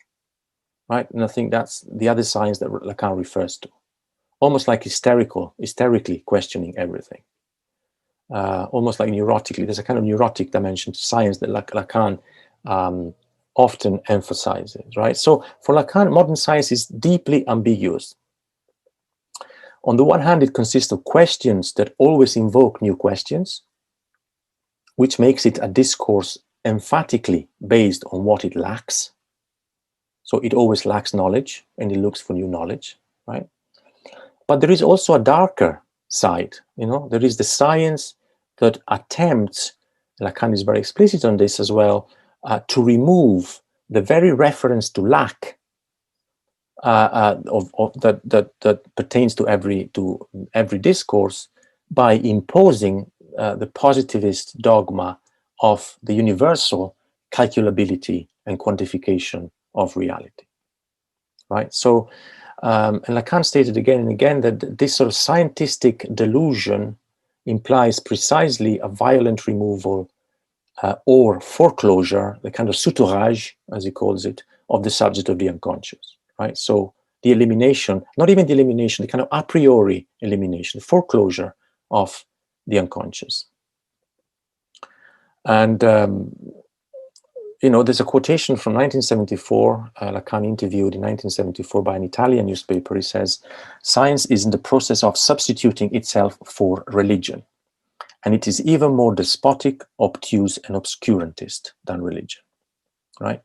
right? And I think that's the other science that Lacan refers to, almost like hysterically questioning everything, almost like neurotically. There's a kind of neurotic dimension to science that Lacan often emphasizes, right? So for Lacan, modern science is deeply ambiguous. On the one hand, it consists of questions that always invoke new questions, which makes it a discourse emphatically based on what it lacks. So it always lacks knowledge and it looks for new knowledge, right? But there is also a darker side, there is the science that attempts, Lacan is very explicit on this as well, to remove the very reference to lack that pertains to every discourse by imposing the positivist dogma of the universal calculability and quantification of reality, right? So, and Lacan stated again and again that this sort of scientific delusion implies precisely a violent removal or foreclosure, the kind of soutourage, as he calls it, of the subject of the unconscious, right? So the elimination, not even the elimination, the kind of a priori elimination, foreclosure of the unconscious. And, there's a quotation from 1974, Lacan interviewed in 1974 by an Italian newspaper. He says, "Science is in the process of substituting itself for religion. And it is even more despotic, obtuse, and obscurantist than religion," right?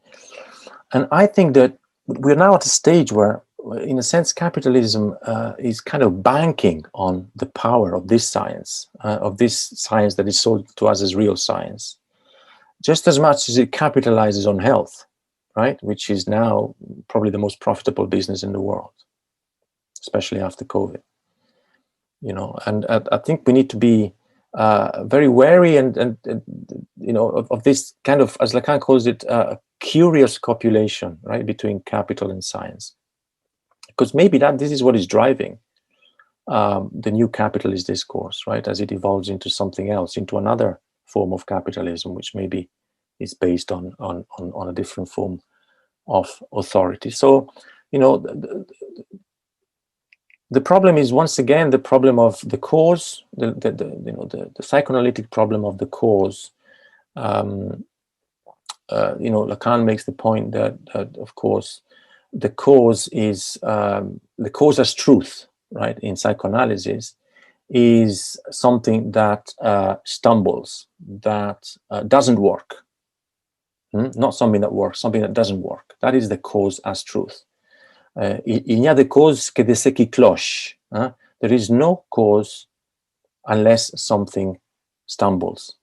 And I think that we're now at a stage where, in a sense, capitalism is kind of banking on the power of this science that is sold to us as real science, just as much as it capitalizes on health, right? Which is now probably the most profitable business in the world, especially after COVID. And I think we need to be very wary and of this kind of, as Lacan calls it, curious copulation, right, between capital and science, because maybe this is what is driving the new capitalist discourse, right, as it evolves into something else, into another form of capitalism, which maybe is based on a different form of authority. So, the problem is, once again, the problem of the cause, the psychoanalytic problem of the cause. Lacan makes the point that of course, the cause is the cause as truth, right? In psychoanalysis, is something that stumbles, that doesn't work. Not something that works, something that doesn't work. That is the cause as truth. Il n'y a de cause que de ce qui cloche. There is no cause unless something stumbles.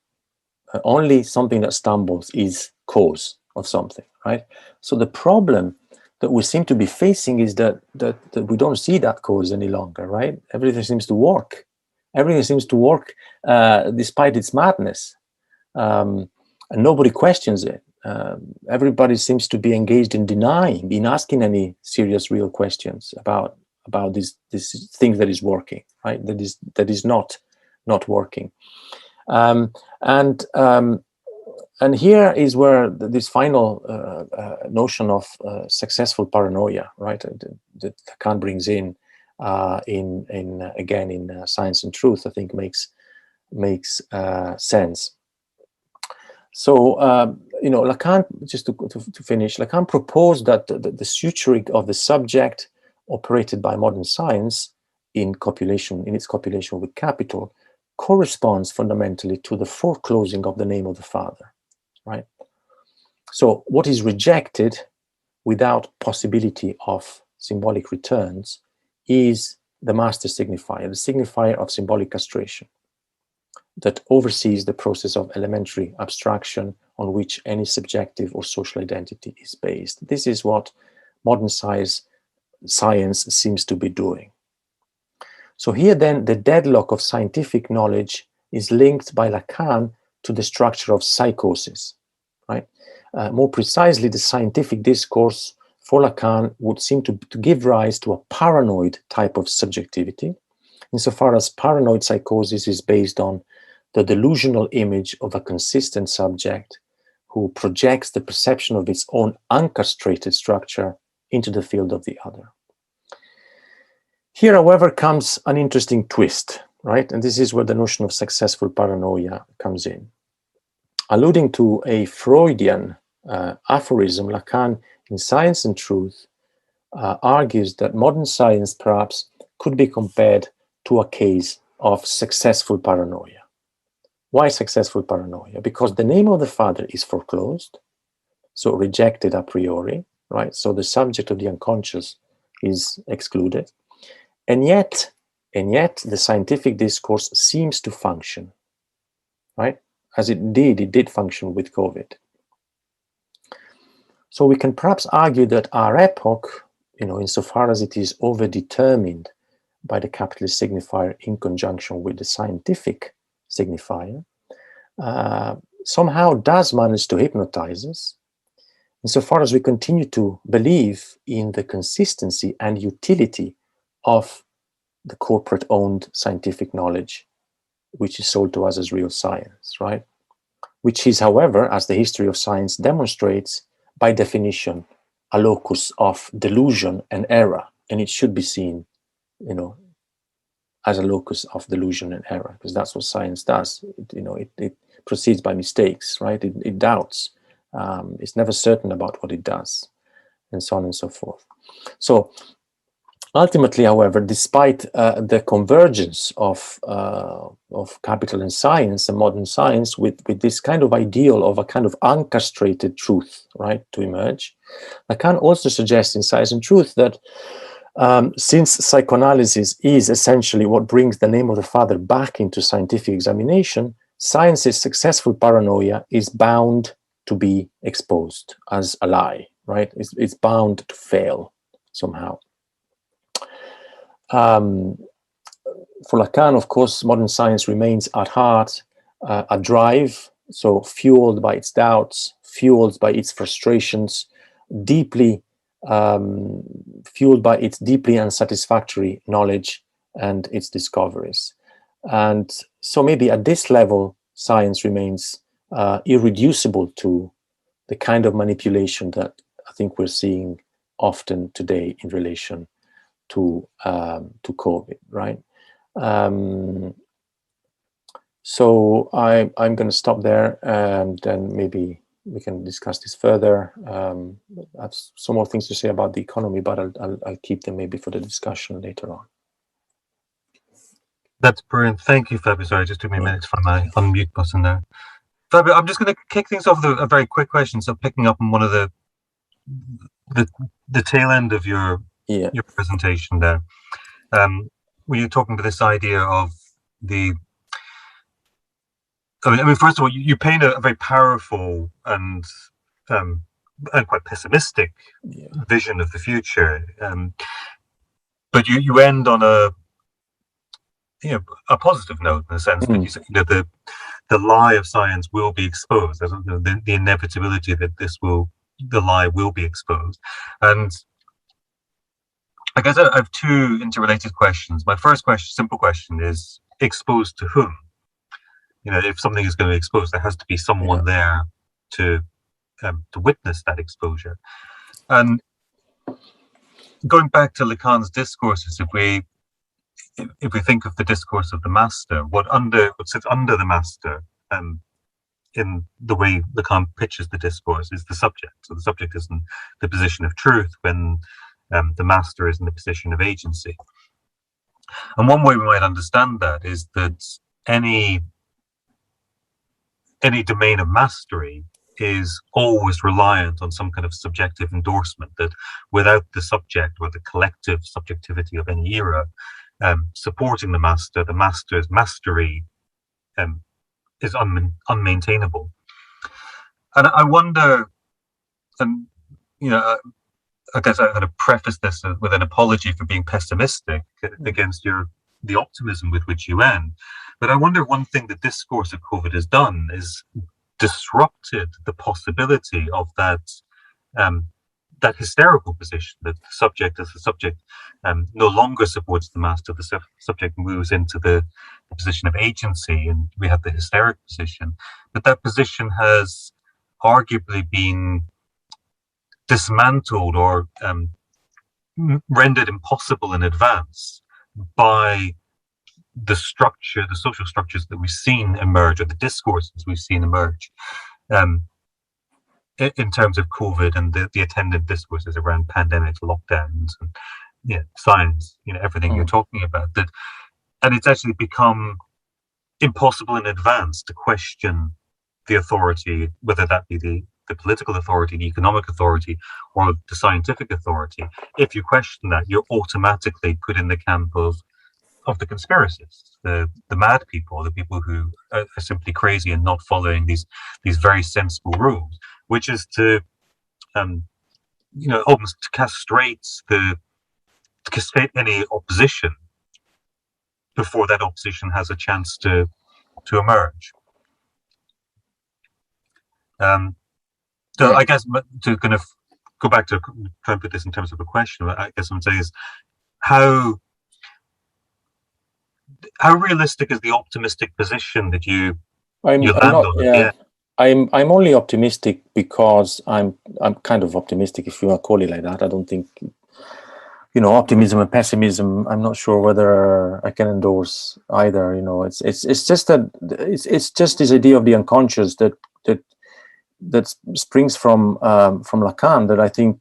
Only something that stumbles is cause of something, right? So the problem that we seem to be facing is that we don't see that cause any longer, right? Everything seems to work. Everything seems to work despite its madness. And nobody questions it. Everybody seems to be engaged in denying, in asking any serious, real questions about this thing that is working, right? That is not working. And here is where this final notion of successful paranoia, right, that Lacan brings in Science and Truth, I think makes sense. So Lacan, just to finish, Lacan proposed that the suturing of the subject operated by modern science in its copulation with capital corresponds fundamentally to the foreclosing of the name of the father, right? So what is rejected without possibility of symbolic returns is the master signifier, the signifier of symbolic castration that oversees the process of elementary abstraction on which any subjective or social identity is based. This is what modern science seems to be doing. So here then the deadlock of scientific knowledge is linked by Lacan to the structure of psychosis, right? More precisely, the scientific discourse for Lacan would seem to give rise to a paranoid type of subjectivity, insofar as paranoid psychosis is based on the delusional image of a consistent subject who projects the perception of its own uncastrated structure into the field of the other. Here, however, comes an interesting twist, right? And this is where the notion of successful paranoia comes in. Alluding to a Freudian aphorism, Lacan, in Science and Truth, argues that modern science perhaps could be compared to a case of successful paranoia. Why successful paranoia? Because the name of the father is foreclosed, so rejected a priori, right? So the subject of the unconscious is excluded. And yet the scientific discourse seems to function, right? As it did function with COVID. So we can perhaps argue that our epoch, insofar as it is overdetermined by the capitalist signifier in conjunction with the scientific signifier, somehow does manage to hypnotize us, insofar as we continue to believe in the consistency and utility of the corporate-owned scientific knowledge, which is sold to us as real science, right? Which is, however, as the history of science demonstrates, by definition, a locus of delusion and error, and it should be seen, as a locus of delusion and error, because that's what science does. It proceeds by mistakes, right? It doubts. It's never certain about what it does, and so on and so forth. So ultimately, however, despite the convergence of capital and science and modern science with this kind of ideal of a kind of uncastrated truth, right, to emerge, Lacan also suggests in Science and Truth that since psychoanalysis is essentially what brings the name of the father back into scientific examination, science's successful paranoia is bound to be exposed as a lie, right? It's bound to fail somehow. For Lacan, of course, modern science remains at heart a drive, so fueled by its doubts, fueled by its frustrations, deeply fueled by its deeply unsatisfactory knowledge and its discoveries. And so maybe at this level, science remains irreducible to the kind of manipulation that I think we're seeing often today in relation to COVID, right? So I'm going to stop there, and then maybe we can discuss this further. I have some more things to say about the economy, but I'll keep them maybe for the discussion later on. That's brilliant. Thank you, Fabio. Sorry, just took me a minute to find my unmute button there. Fabio, I'm just going to kick things off with a very quick question. So picking up on one of the tail end of your presentation there, when you're talking about this idea of I mean, first of all, you paint a very powerful and quite pessimistic vision of the future, but you end on a positive note, in a sense that you say that the lie of science will be exposed. The inevitability that the lie will be exposed. And I guess I have two interrelated questions. My first question, simple question, is exposed to whom? If something is going to be exposed, there has to be someone there to witness that exposure. And going back to Lacan's discourses, if we think of the discourse of the master, what sits under the master, in the way Lacan pitches the discourse is the subject. So the subject is in the position of truth when the master is in the position of agency. And one way we might understand that is that any domain of mastery is always reliant on some kind of subjective endorsement, that without the subject or the collective subjectivity of any era supporting the master's mastery is unmaintainable. And I wonder, and I guess I'm going to preface this with an apology for being pessimistic against the optimism with which you end. But I wonder, one thing the discourse of COVID has done is disrupted the possibility of that hysterical position, that the subject no longer supports the master, the subject moves into the position of agency, and we have the hysteric position. But that position has arguably been dismantled or rendered impossible in advance by the social structures that we've seen emerge, or the discourses we've seen emerge in terms of COVID and the attendant discourses around pandemics, lockdowns, and science, everything you're talking about. And it's actually become impossible in advance to question the authority, whether that be the political authority, the economic authority, or the scientific authority. If you question that, you're automatically put in the camp of the conspiracists, the mad people, the people who are simply crazy and not following these very sensible rules, which is to almost to castrate any opposition before that opposition has a chance to emerge. So I guess to kind of go back to try and put this in terms of a question, I guess what I'm saying is how realistic is the optimistic position that you land on? Yeah. I'm only optimistic because I'm kind of optimistic, if you want to call it like that. I don't think optimism and pessimism, I'm not sure whether I can endorse either. It's just that it's just this idea of the unconscious that springs from Lacan that I think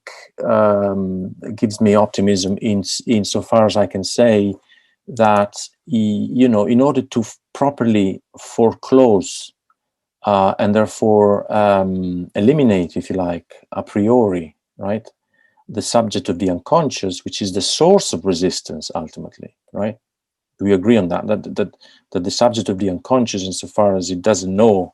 gives me optimism insofar as I can say that in order to properly foreclose and therefore eliminate, if you like, a priori, right, the subject of the unconscious, which is the source of resistance ultimately, right? Do we agree on that? That the subject of the unconscious, insofar as it doesn't know,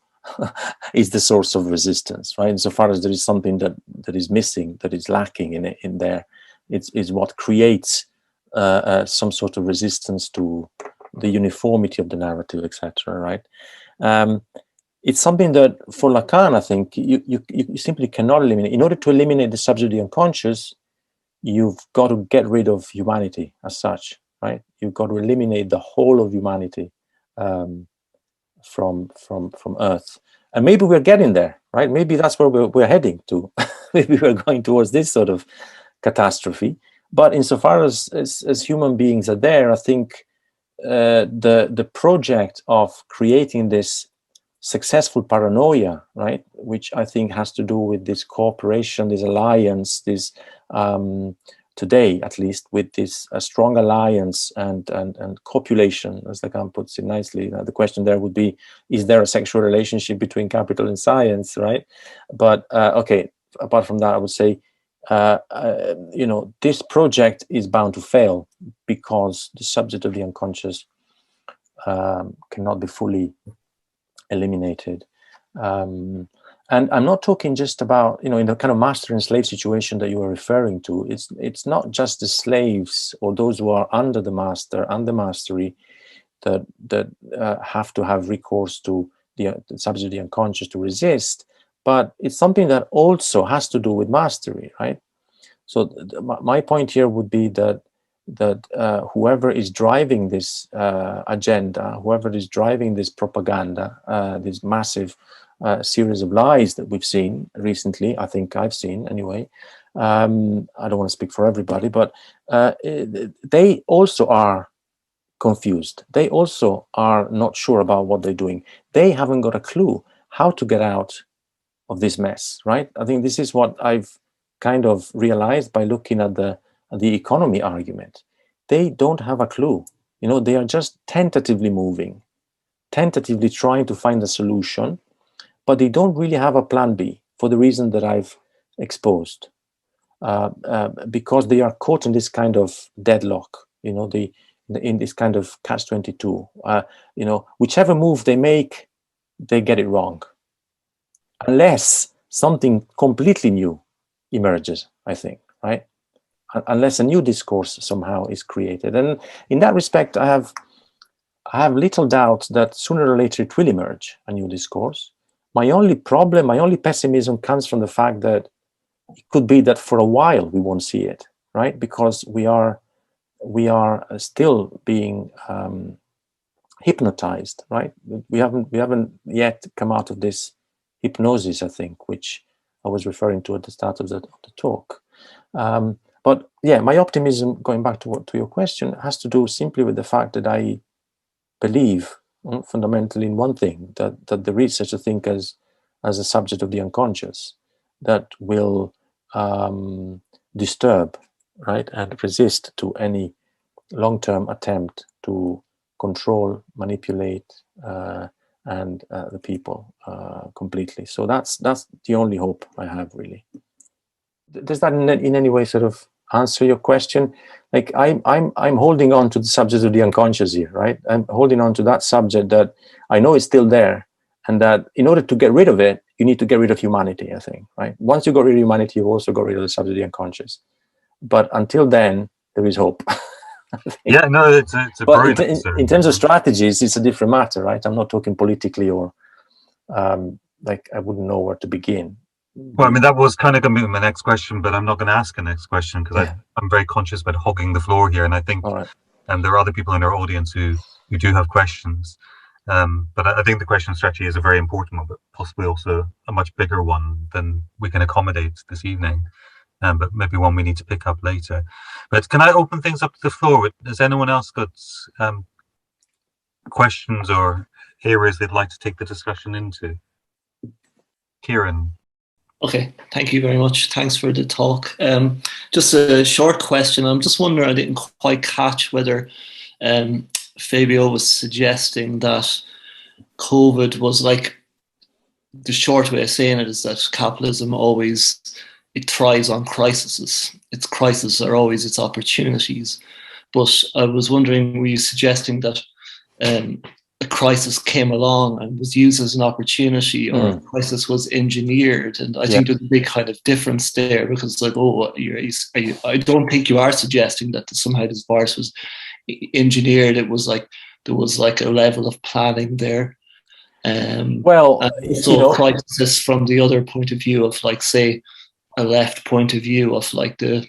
is the source of resistance, right? Insofar as there is something that is missing, that is lacking in there, it's what creates some sort of resistance to the uniformity of the narrative, etc. Right? It's something that, for Lacan, I think you simply cannot eliminate. In order to eliminate the subject of the unconscious, you've got to get rid of humanity as such, right? You've got to eliminate the whole of humanity from Earth, and maybe we're getting there, right? Maybe that's where we're heading to. Maybe we're going towards this sort of catastrophe. But insofar as human beings are there, I think the project of creating this successful paranoia, right, which I think has to do with this cooperation, this alliance, this today at least, with this strong alliance and copulation, as Lacan puts it nicely. The question there would be, is there a sexual relationship between capital and science, right? But okay, apart from that, I would say this project is bound to fail because the subject of the unconscious cannot be fully eliminated. And I'm not talking just about, in the kind of master and slave situation that you are referring to. It's not just the slaves or those who are under the master and the mastery that have to have recourse to the subject of the unconscious to resist, but it's something that also has to do with mastery, right? So my point here would be that whoever is driving this agenda, whoever is driving this propaganda, this massive series of lies that we've seen recently, I think I've seen anyway, I don't want to speak for everybody, but they also are confused. They also are not sure about what they're doing. They haven't got a clue how to get out of this mess, right? I think this is what I've kind of realized by looking at the economy argument. They don't have a clue. They are just tentatively moving, tentatively trying to find a solution, but they don't really have a plan B for the reason that I've exposed, because they are caught in this kind of deadlock, in this kind of catch-22. Whichever move they make, they get it wrong, unless something completely new emerges, I think, right? Unless a new discourse somehow is created. And in that respect, I have little doubt that sooner or later it will emerge, a new discourse. My only pessimism comes from the fact that it could be that for a while we won't see it, right? Because we are still being hypnotized, right? We haven't yet come out of this hypnosis, I think, which I was referring to at the start of the talk. But yeah, my optimism, going back to your question, has to do simply with the fact that I believe fundamentally in one thing, that there is such a thing as a subject of the unconscious that will disturb, right, and resist to any long-term attempt to control, manipulate, and the people completely. So that's the only hope I have, really. Does that in any way sort of answer your question? Like I'm holding on to the subject of the unconscious here, right? I'm holding on to that subject that I know is still there, and that in order to get rid of it, you need to get rid of humanity, I think, right? Once you got rid of humanity, you've also got rid of the subject of the unconscious. But until then, there is hope. Yeah, no, it's a but brilliant in terms of strategies, it's a different matter, right? I'm not talking politically or like I wouldn't know where to begin. Well, I mean, that was kind of going to be my next question, but I'm not going to ask a next question because Yeah. I'm very conscious about hogging the floor here, and I think All right. there are other people in our audience who do have questions. But I think the question strategy is a very important one, but possibly also a much bigger one than we can accommodate this evening. But maybe one we need to pick up later. But can I open things up to the floor? Has anyone else got questions or areas they'd like to take the discussion into? Kieran. Okay, thank you very much. Thanks for the talk. Just a short question. I'm just wondering, I didn't quite catch whether Fabio was suggesting that COVID was like, the short way of saying it is that capitalism always, it thrives on crises. Its crises are always its opportunities. But I was wondering, were you suggesting that a crisis came along and was used as an opportunity, or a crisis was engineered? And I think there's a big kind of difference there, because like, I don't think you are suggesting that somehow this virus was engineered. It was like there was like a level of planning there. So crisis from the other point of view of, like, say, a left point of view of like the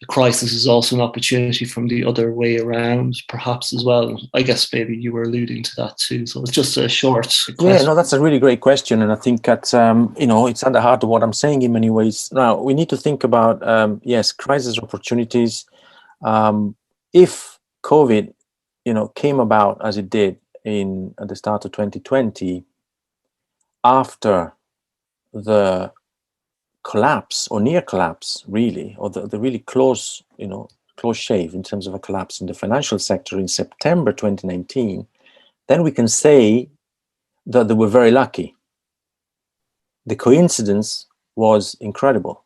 crisis is also an opportunity from the other way around, perhaps, as well. I guess maybe you were alluding to that too. So it's just a short question. Yeah, no, that's a really great question, and I think that it's at the heart of what I'm saying in many ways. Now we need to think about yes, crisis opportunities. If COVID, came about as it did at the start of 2020, after the collapse or near collapse, really, or the really close shave in terms of a collapse in the financial sector in September 2019, then we can say that they were very lucky. The coincidence was incredible,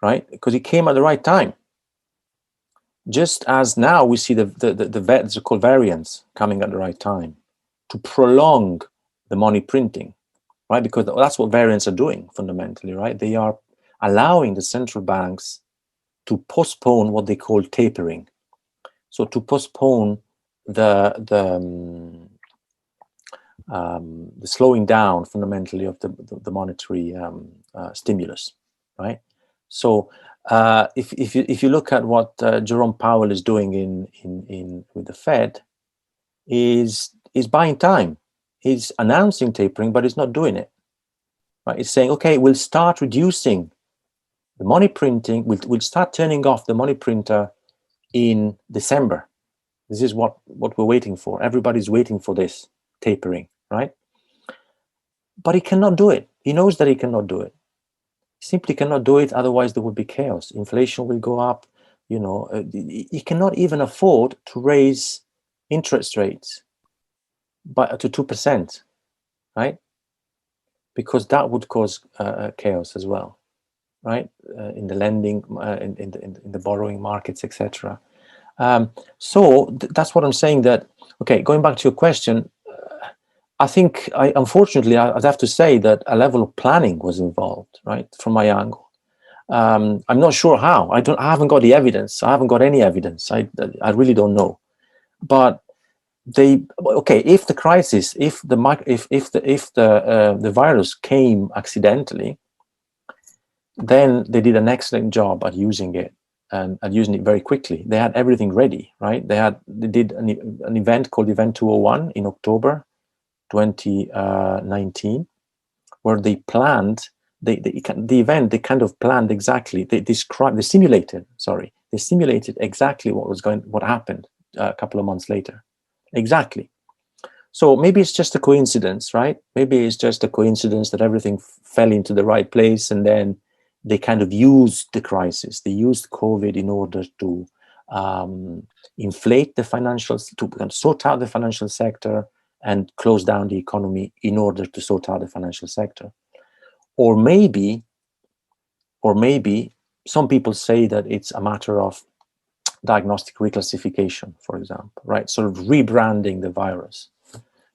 right? Because it came at the right time. Just as now we see the so-called variants coming at the right time to prolong the money printing, right? Because that's what variants are doing fundamentally, right? They are allowing the central banks to postpone what they call tapering. So to postpone the slowing down fundamentally of the monetary stimulus, right? So if you look at what Jerome Powell is doing in with the Fed, is buying time. He's announcing tapering, but he's not doing it. Right? He's saying, okay, we'll start reducing the money printing. We'll start turning off the money printer in December. This is what we're waiting for. Everybody's waiting for this tapering, right? but he cannot do it. He knows that he cannot do it. He simply cannot do it. Otherwise, there will be chaos. Inflation will go up. He cannot even afford to raise interest rates to 2%, right? Because that would cause chaos as well, right? In the lending, in the borrowing markets, etc. So that's what I'm saying. That okay. Going back to your question, I think unfortunately I'd have to say that a level of planning was involved, right, from my angle. I'm not sure how. I haven't got the evidence. I haven't got any evidence. I really don't know. But if the crisis, if the virus came accidentally, then they did an excellent job at using it and at using it very quickly. They had everything ready, right? They did an event called Event 201 in October 2019, where they planned the event. They kind of planned exactly. They simulated exactly what happened a couple of months later. Exactly. So maybe it's just a coincidence, right? Maybe it's just a coincidence that everything fell into the right place, and then they kind of used the crisis. They used COVID in order to inflate the financials, to sort out the financial sector and close down the economy in order to sort out the financial sector. Or maybe some people say that it's a matter of diagnostic reclassification, for example, right? Sort of rebranding the virus.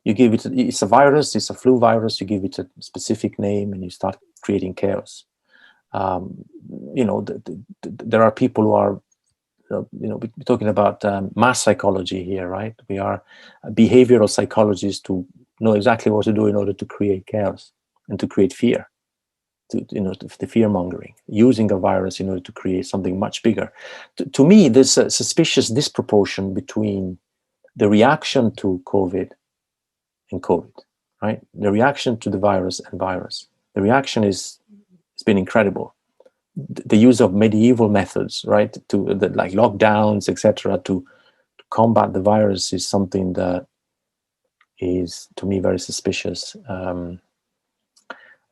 You give it's a virus, it's a flu virus, you give it a specific name and you start creating chaos. There are people who are, we're talking about mass psychology here, right? We are behavioral psychologists to know exactly what to do in order to create chaos and to create fear, the fear mongering, using a virus in order to create something much bigger. To me, there's a suspicious disproportion between the reaction to COVID and COVID, right? The reaction to the virus and virus. The reaction has been incredible. The use of medieval methods, right, like lockdowns, etc., to combat the virus is something that is, to me, very suspicious.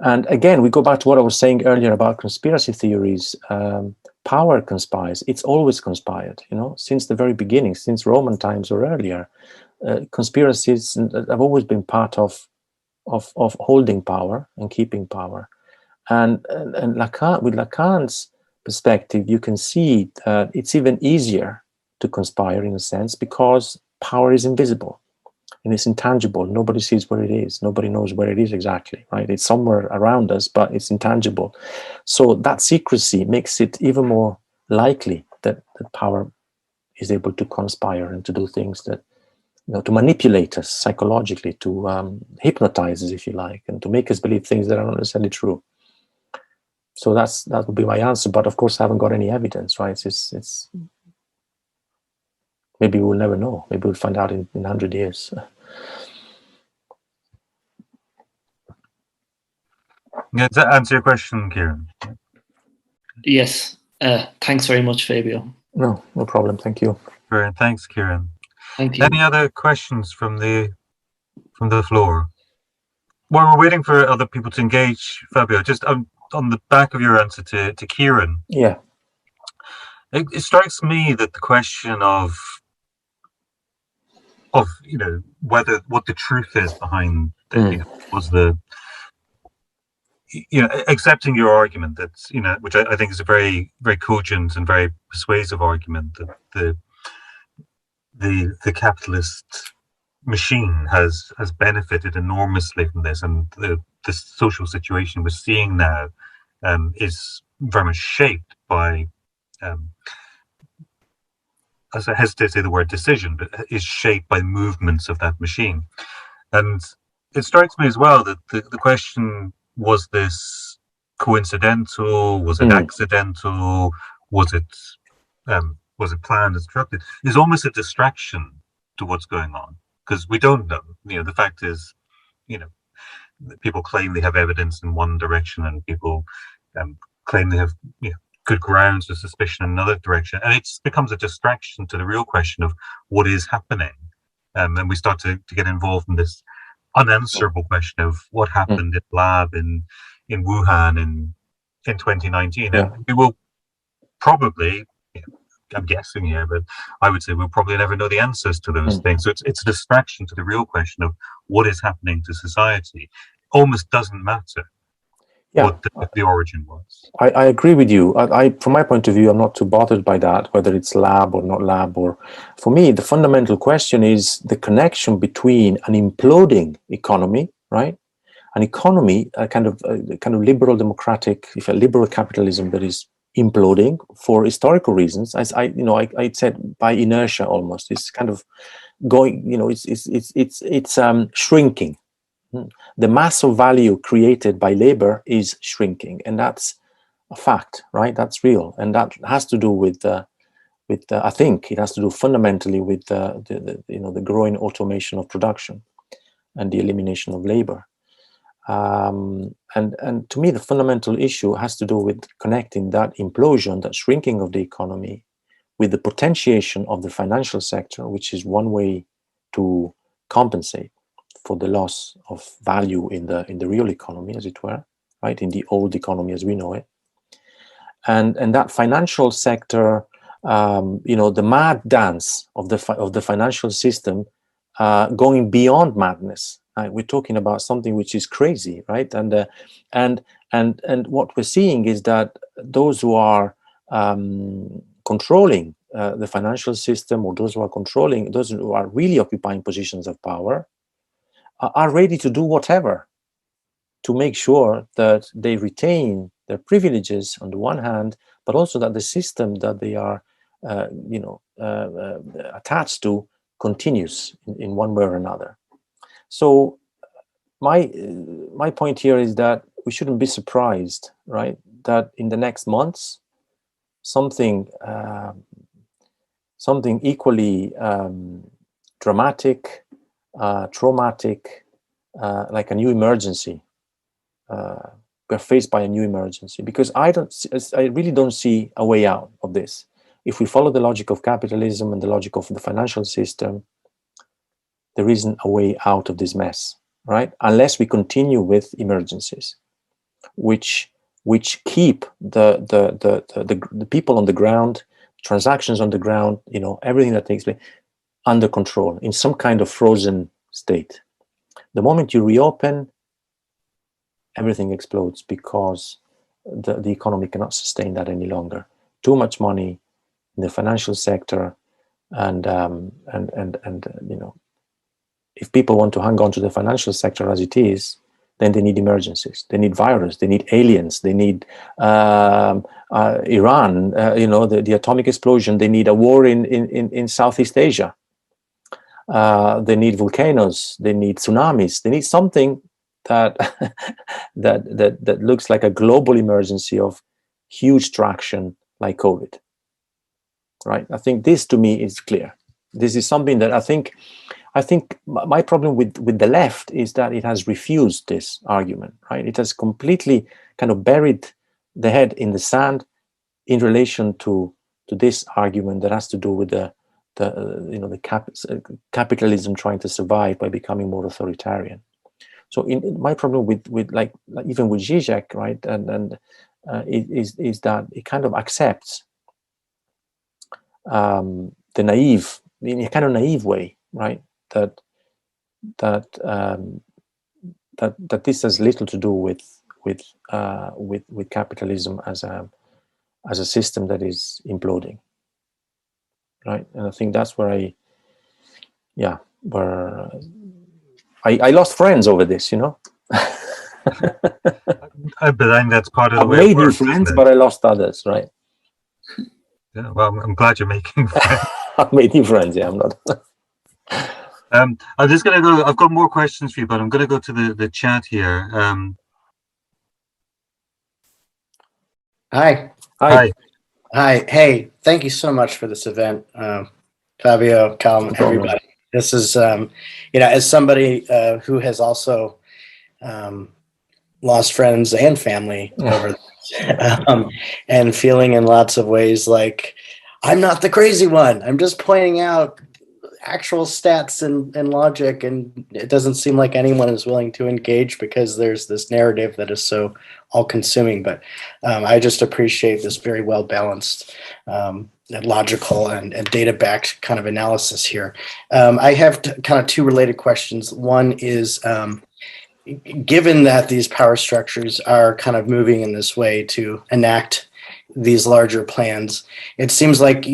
And again, we go back to what I was saying earlier about conspiracy theories. Power conspires. It's always conspired, since the very beginning, since Roman times or earlier. Conspiracies have always been part of holding power and keeping power. And Lacan, with Lacan's perspective, you can see that it's even easier to conspire in a sense because power is invisible and it's intangible. Nobody sees where it is. Nobody knows where it is exactly, right? It's somewhere around us, but it's intangible. So that secrecy makes it even more likely that power is able to conspire and to do things that, to manipulate us psychologically, to hypnotize us, if you like, and to make us believe things that are not necessarily true. So that would be my answer. But of course, I haven't got any evidence, right? It's maybe we'll never know. Maybe we'll find out in 100 years. Yeah, does that answer your question, Kieran? Yes. Thanks very much, Fabio. No problem. Thank you. Brilliant. Thanks, Kieran. Thank you. Any other questions from the floor? While we're waiting for other people to engage, Fabio, just on the back of your answer to Kieran. Yeah. It strikes me that the question of whether what the truth is behind was accepting your argument that which I think is a very, very cogent and very persuasive argument, that the capitalist machine has benefited enormously from this, and the social situation we're seeing now is very much shaped by as I hesitate to say the word decision, but is shaped by movements of that machine. And it strikes me as well that the question, was this coincidental? Was it accidental? Was it planned and constructed? Is almost a distraction to what's going on, because we don't know. The fact is, people claim they have evidence in one direction, and people claim they have good grounds for suspicion in another direction, and it becomes a distraction to the real question of what is happening, and we start to get involved in this unanswerable question of what happened in the lab in Wuhan in 2019, and we will probably, I'm guessing here, but I would say we'll probably never know the answers to those things. So it's a distraction to the real question of what is happening to society. Almost doesn't matter what the origin was. I agree with you. From my point of view, I'm not too bothered by that, whether it's lab or not lab. Or for me, the fundamental question is the connection between an imploding economy, right? An economy, a kind of liberal democratic, if a liberal capitalism that is imploding for historical reasons, as I said, by inertia almost. It's kind of going, it's shrinking. The mass of value created by labor is shrinking, and that's a fact, right? That's real, and that has to do with I think it has to do fundamentally with the growing automation of production and the elimination of labor. And to me, the fundamental issue has to do with connecting that implosion, that shrinking of the economy, with the potentiation of the financial sector, which is one way to compensate for the loss of value in the real economy, as it were, right, in the old economy as we know it. And that financial sector, the mad dance of the financial system, going beyond madness. Right? We're talking about something which is crazy, right? And what we're seeing is that those who are controlling the financial system, or those who are really occupying positions of power, are ready to do whatever to make sure that they retain their privileges on the one hand, but also that the system that they are, attached to continues in one way or another. So my point here is that we shouldn't be surprised, right, that in the next months something equally dramatic, traumatic, like a new emergency. We're faced by a new emergency, because I really don't see a way out of this. If we follow the logic of capitalism and the logic of the financial system, there isn't a way out of this mess, right? Unless we continue with emergencies, which keep the people on the ground, transactions on the ground, everything that takes place under control in some kind of frozen state. The moment you reopen, everything explodes, because the economy cannot sustain that any longer. Too much money in the financial sector, and if people want to hang on to the financial sector as it is, then they need emergencies. They need virus. They need aliens. They need Iran. The atomic explosion. They need a war in Southeast Asia. They need volcanoes. They need tsunamis. They need something that that looks like a global emergency of huge traction, like COVID. Right? I think this, to me, is clear. This is something that I think my problem with the left is that it has refused this argument. Right? It has completely kind of buried the head in the sand in relation to this argument that has to do with the capitalism trying to survive by becoming more authoritarian. So my problem with like even with Zizek, right, and is that it kind of accepts the naive, in a kind of naive way, right, that this has little to do with capitalism as a system that is imploding, right? And I think that's where I lost friends over this, But then that's part of the way I made new friends, but I lost others, right? Yeah, well, I'm glad you're making friends. I made new friends, yeah, I'm not. I'm just going to go, I've got more questions for you, but I'm going to go to the chat here. Hi. Hey, thank you so much for this event, Fabio, Callum, everybody. This is, as somebody who has also lost friends and family over this, and feeling in lots of ways like I'm not the crazy one. I'm just pointing out actual stats and logic, and it doesn't seem like anyone is willing to engage because there's this narrative that is so all-consuming. But I just appreciate this very well-balanced, and logical and data-backed kind of analysis here. I have kind of two related questions. One is, given that these power structures are kind of moving in this way to enact these larger plans, it seems like,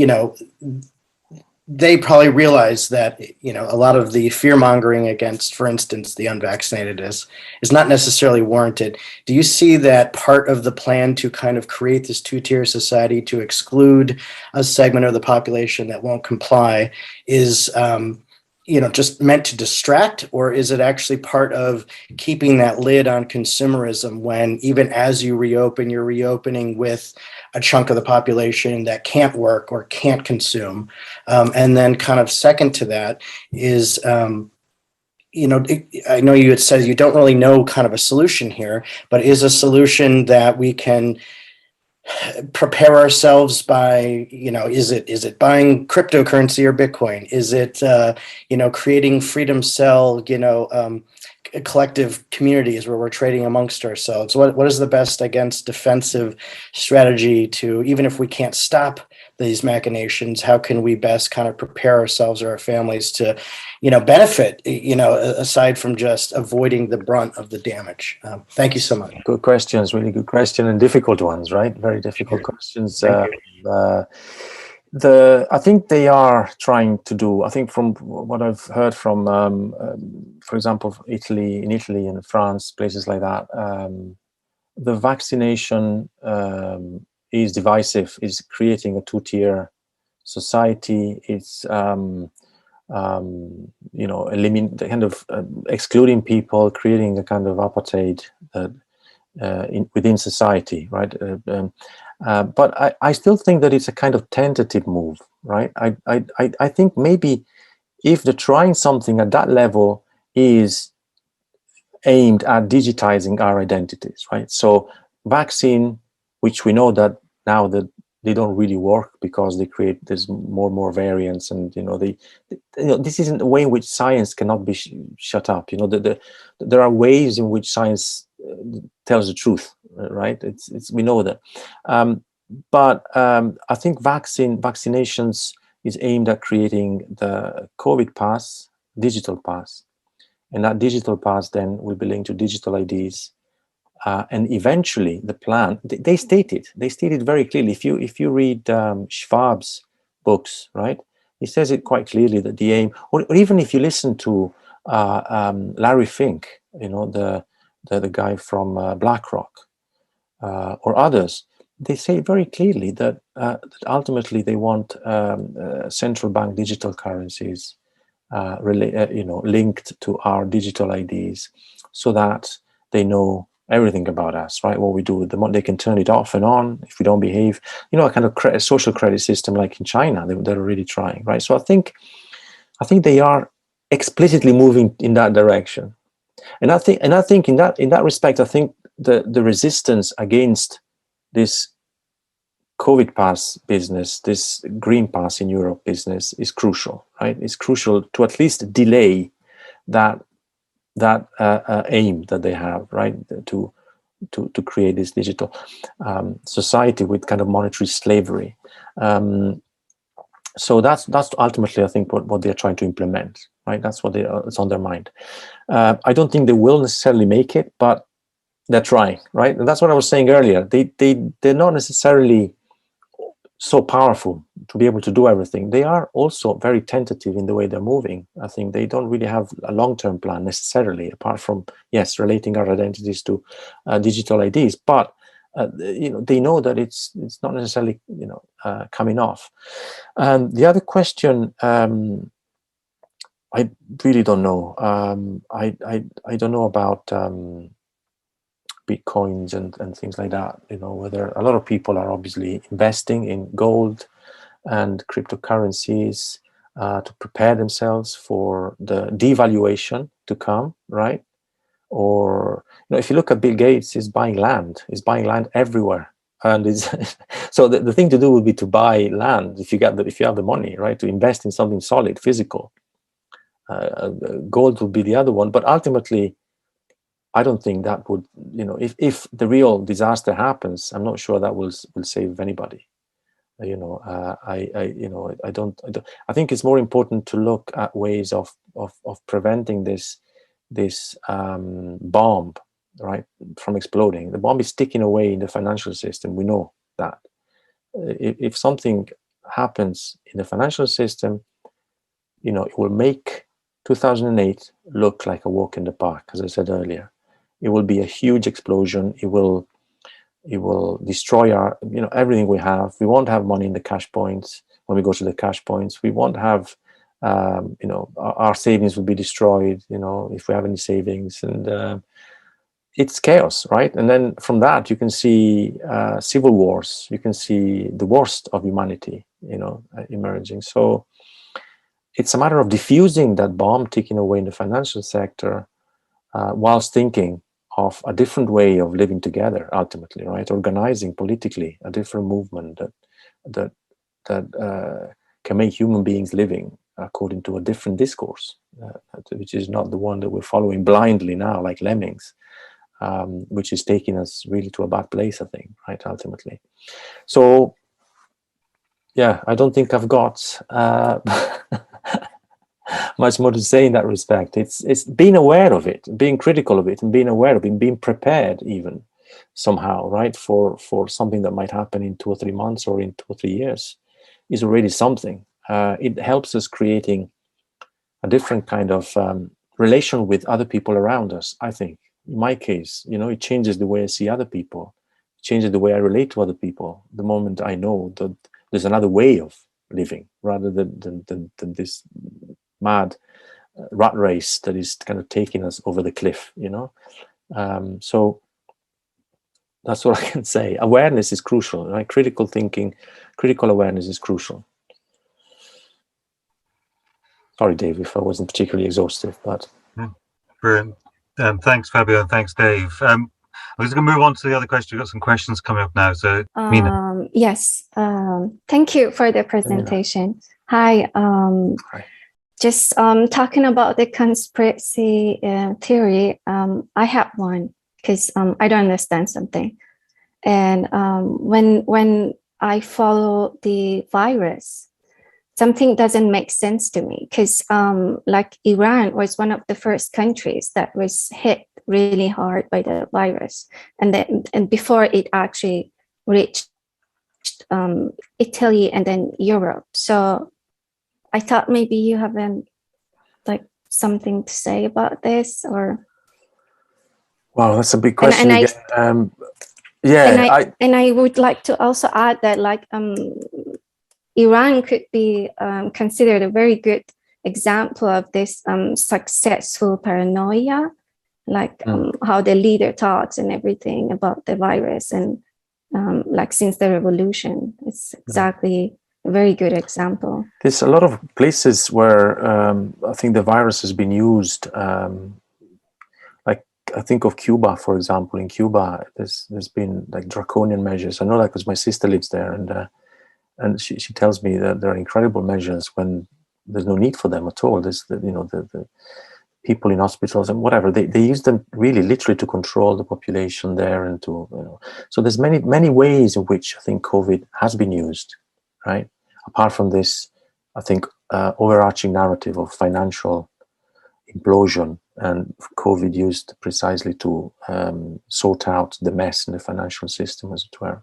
they probably realize that, a lot of the fear mongering against, for instance, the unvaccinated is not necessarily warranted. Do you see that part of the plan to kind of create this two-tier society to exclude a segment of the population that won't comply is, just meant to distract, or is it actually part of keeping that lid on consumerism when, even as you reopen, you're reopening with a chunk of the population that can't work or can't consume? And then kind of second to that is, I know you had said you don't really know kind of a solution here, but is a solution that we can prepare ourselves by, is it buying cryptocurrency or Bitcoin? Is it, creating freedom cell, collective communities where we're trading amongst ourselves? What is the best, against defensive strategy to, even if we can't stop these machinations, how can we best kind of prepare ourselves or our families to, benefit, aside from just avoiding the brunt of the damage? Thank you so much. Good questions, really good question, and difficult ones, right? Very difficult questions. I think they are trying to do, I think from what I've heard from, for example, in Italy and France, places like that, the vaccination is divisive, is creating a two-tier society. It's excluding people, creating a kind of apartheid within society, right? But I still think that it's a kind of tentative move, right? I think maybe if they're trying something at that level is aimed at digitizing our identities, right? So vaccine, which we know that now that they don't really work because they create this more and more variants, and this isn't a way in which science cannot be shut up. There are ways in which science tells the truth, right? We know that, but I think vaccinations is aimed at creating the COVID pass, digital pass, and that digital pass then will be linked to digital IDs. And eventually, the plan, they state it very clearly. If you read Schwab's books, right, he says it quite clearly that the aim, or even if you listen to Larry Fink, the guy from BlackRock, or others, they say very clearly that ultimately they want central bank digital currencies linked to our digital IDs, so that they know everything about us, right? What we do with the money, they can turn it off and on if we don't behave. A kind of social credit system like in China. They're really trying, right? So I think they are explicitly moving in that direction, and I think in that respect, I think the resistance against this COVID pass business, this green pass in Europe business, is crucial, right? It's crucial to at least delay that aim that they have, right, to create this digital society with kind of monetary slavery. So that's ultimately, I think, what they're trying to implement, right? That's what it's on their mind. I don't think they will necessarily make it, but they're trying, right? And that's what I was saying earlier. They're not necessarily so powerful to be able to do everything. They are also very tentative in the way they're moving. I think they don't really have a long-term plan necessarily, apart from, yes, relating our identities to digital IDs. But they know that it's not necessarily coming off. The other question, I really don't know. I don't know about Bitcoins and things like that. Whether a lot of people are obviously investing in gold and cryptocurrencies to prepare themselves for the devaluation to come, right? Or if you look at Bill Gates, he's buying land everywhere, and So the thing to do would be to buy land if you have the money, right? To invest in something solid, physical. Gold would be the other one, but ultimately, I don't think that would, if the real disaster happens, I'm not sure that will save anybody. I think it's more important to look at ways of preventing this bomb, right, from exploding. The bomb is ticking away in the financial system. We know that. If something happens in the financial system, it will make 2008 look like a walk in the park, as I said earlier. It will be a huge explosion. It will destroy our, everything we have. We won't have money in the cash points when we go to the cash points. We won't have, our savings will be destroyed, if we have any savings. And it's chaos, right? And then from that, you can see civil wars. You can see the worst of humanity, emerging. So it's a matter of diffusing that bomb ticking away in the financial sector whilst thinking of a different way of living together, ultimately, right? Organizing politically a different movement that can make human beings living according to a different discourse, which is not the one that we're following blindly now, like lemmings, which is taking us really to a bad place, I think, right, ultimately. So, yeah, I don't think I've got much more to say in that respect. It's being aware of it, being critical of it, and being aware of it, being prepared even somehow, right, for something that might happen in 2 or 3 months or in 2 or 3 years is already something. It helps us creating a different kind of relation with other people around us, I think. In my case, it changes the way I see other people, it changes the way I relate to other people. The moment I know that there's another way of living rather than this mad rat race that is kind of taking us over the cliff, so that's what I can say. Awareness is crucial, right? Critical thinking, critical awareness is crucial. Sorry, Dave, if I wasn't particularly exhaustive, but brilliant. Thanks, Fabio, and thanks, Dave. I'm just going to move on to the other question. We've got some questions coming up now. So, Mina. Yes. Thank you for the presentation. Hi. Hi. Just talking about the conspiracy theory, I have one because I don't understand something. And when I follow the virus, something doesn't make sense to me because like Iran was one of the first countries that was hit really hard by the virus. And before it actually reached Italy and then Europe. So I thought maybe you haven't like something to say about this, or. Wow, that's a big question. And I would like to also add that like Iran could be considered a very good example of this successful paranoia, like how the leader talks and everything about the virus, and like since the revolution, it's exactly a very good example. There's a lot of places where I think the virus has been used. Like I think of Cuba, for example. In Cuba, there's been like draconian measures. I know that because my sister lives there, and she tells me that there are incredible measures when there's no need for them at all. There's the people in hospitals and whatever, they use them really literally to control the population there and to so there's many ways in which I think COVID has been used, right? Apart from this, I think overarching narrative of financial implosion, and COVID used precisely to sort out the mess in the financial system, as it were.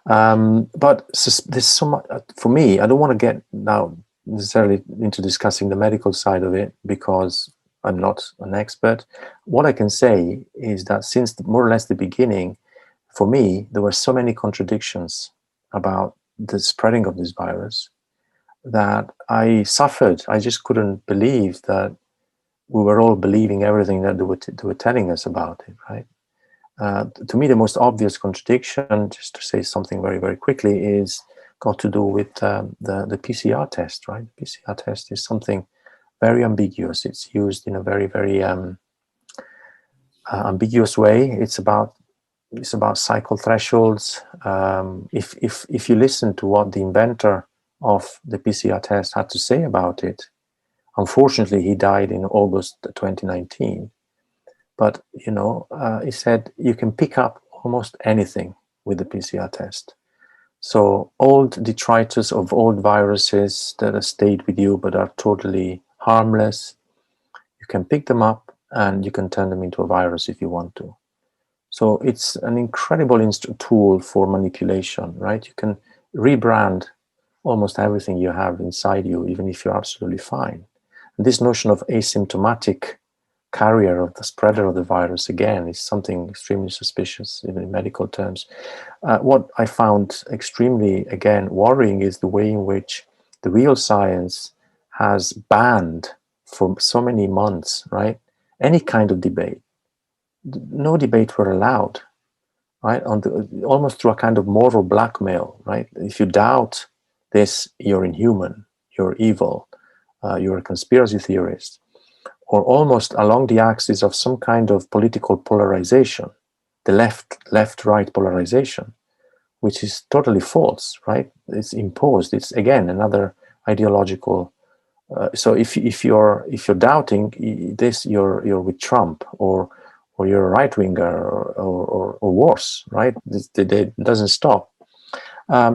But there's so much for me. I don't want to get now necessarily into discussing the medical side of it because I'm not an expert. What I can say is that since more or less the beginning, for me, there were so many contradictions about the spreading of this virus that I suffered. I just couldn't believe that we were all believing everything that they were telling us about it, right? To me, the most obvious contradiction, just to say something very, very quickly, is got to do with the PCR test, right? The PCR test is something very ambiguous. It's used in a very, very ambiguous way. It's about it's about cycle thresholds. If you listen to what the inventor of the PCR test had to say about it, unfortunately, he died in August 2019. But, he said you can pick up almost anything with the PCR test. So old detritus of old viruses that have stayed with you but are totally harmless, you can pick them up and you can turn them into a virus if you want to. So it's an incredible tool for manipulation, right? You can rebrand almost everything you have inside you, even if you're absolutely fine. And this notion of asymptomatic carrier of the spreader of the virus, again, is something extremely suspicious, even in medical terms. What I found extremely, again, worrying is the way in which the real science has banned for so many months, right, any kind of debate. No debate were allowed, right, almost through a kind of moral blackmail, right? If you doubt this, you're inhuman, you're evil, you're a conspiracy theorist, or almost along the axis of some kind of political polarization, the left-right polarization, which is totally false, right? It's imposed. It's, again, another ideological. So if you're doubting this, you're with Trump, or you're a right winger, or worse, right? It doesn't stop.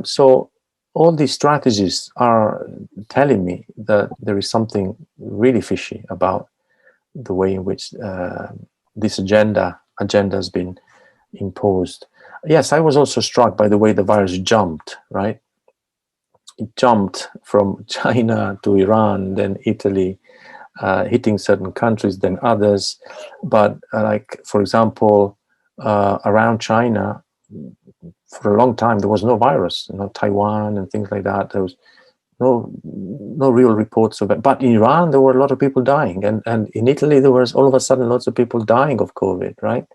So all these strategies are telling me that there is something really fishy about the way in which this agenda has been imposed. Yes, I was also struck by the way the virus jumped, right? It jumped from China to Iran, then Italy, hitting certain countries, then others. But like, for example, around China, for a long time, there was no virus, Taiwan and things like that. There was no real reports of it. But in Iran, there were a lot of people dying. And in Italy, there was all of a sudden lots of people dying of COVID, right?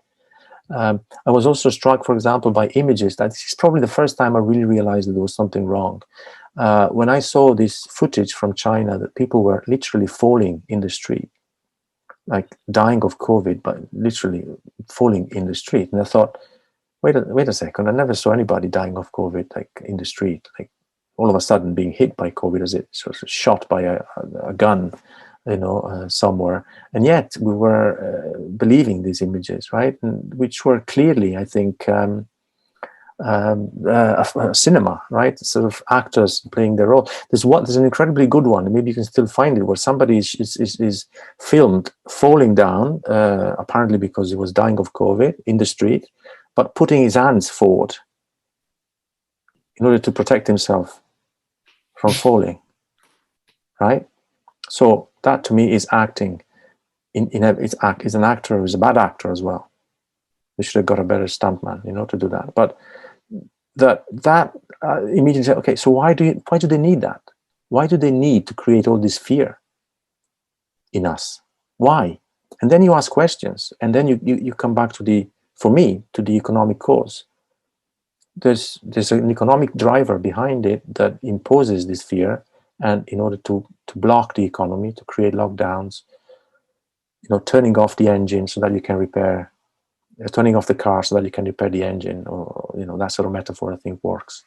I was also struck, for example, by images. That is probably the first time I really realized that there was something wrong. When I saw this footage from China, that people were literally falling in the street, like dying of COVID, but literally falling in the street. And I thought, wait a second, I never saw anybody dying of COVID, like in the street, like all of a sudden being hit by COVID, as it sort of shot by a gun, somewhere. And yet we were believing these images, right? And which were clearly, I think, cinema, right? Sort of actors playing their role. There's an incredibly good one, maybe you can still find it, where somebody is filmed falling down, apparently because he was dying of COVID in the street, but putting his hands forward in order to protect himself from falling, right? So that to me is acting. Is an actor who's a bad actor as well. We should have got a better stuntman, to do that. But that immediately said, okay, so why do they need that? Why do they need to create all this fear in us? Why? And then you ask questions, and then you come back to the economic cause. There's an economic driver behind it that imposes this fear, and in order to block the economy, to create lockdowns, turning off the engine so that you can repair, turning off the car so that you can repair the engine, or that sort of metaphor I think works.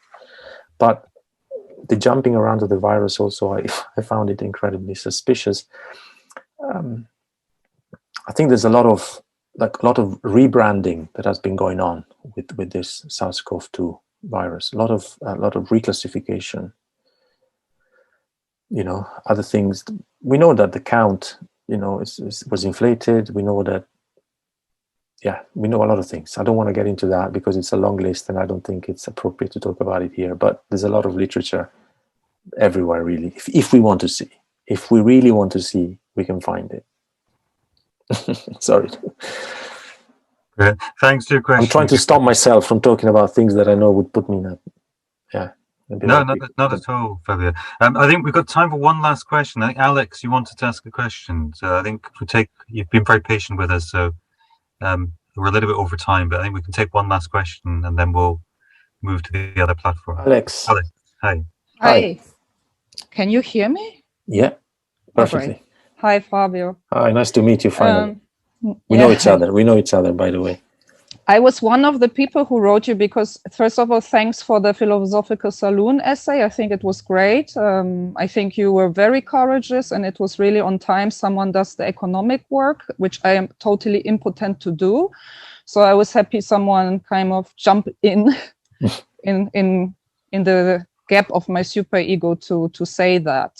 But the jumping around of the virus also, I found it incredibly suspicious. I think there's a lot of rebranding that has been going on with this SARS-CoV-2 virus. A lot of reclassification. Other things. We know that the count, was inflated. We know that. Yeah, we know a lot of things. I don't want to get into that because it's a long list, and I don't think it's appropriate to talk about it here. But there's a lot of literature everywhere, really. If we want to see, if we really want to see, we can find it. Sorry. Great. Thanks for your question. I'm trying to stop myself from talking about things that I know would put me in a, No, not at all, Fabio. I think we've got time for one last question. I think, Alex, you wanted to ask a question. So I think you've been very patient with us. So we're a little bit over time, but I think we can take one last question and then we'll move to the other platform. Alex, hi. Hi. Can you hear me? Yeah, perfectly. Okay. Hi, Fabio. Hi, nice to meet you finally. We know each other. We know each other, by the way. I was one of the people who wrote you because, first of all, thanks for the Philosophical Saloon essay. I think it was great. I think you were very courageous and it was really on time. Someone does the economic work, which I am totally impotent to do. So I was happy someone kind of jumped in the gap of my superego to say that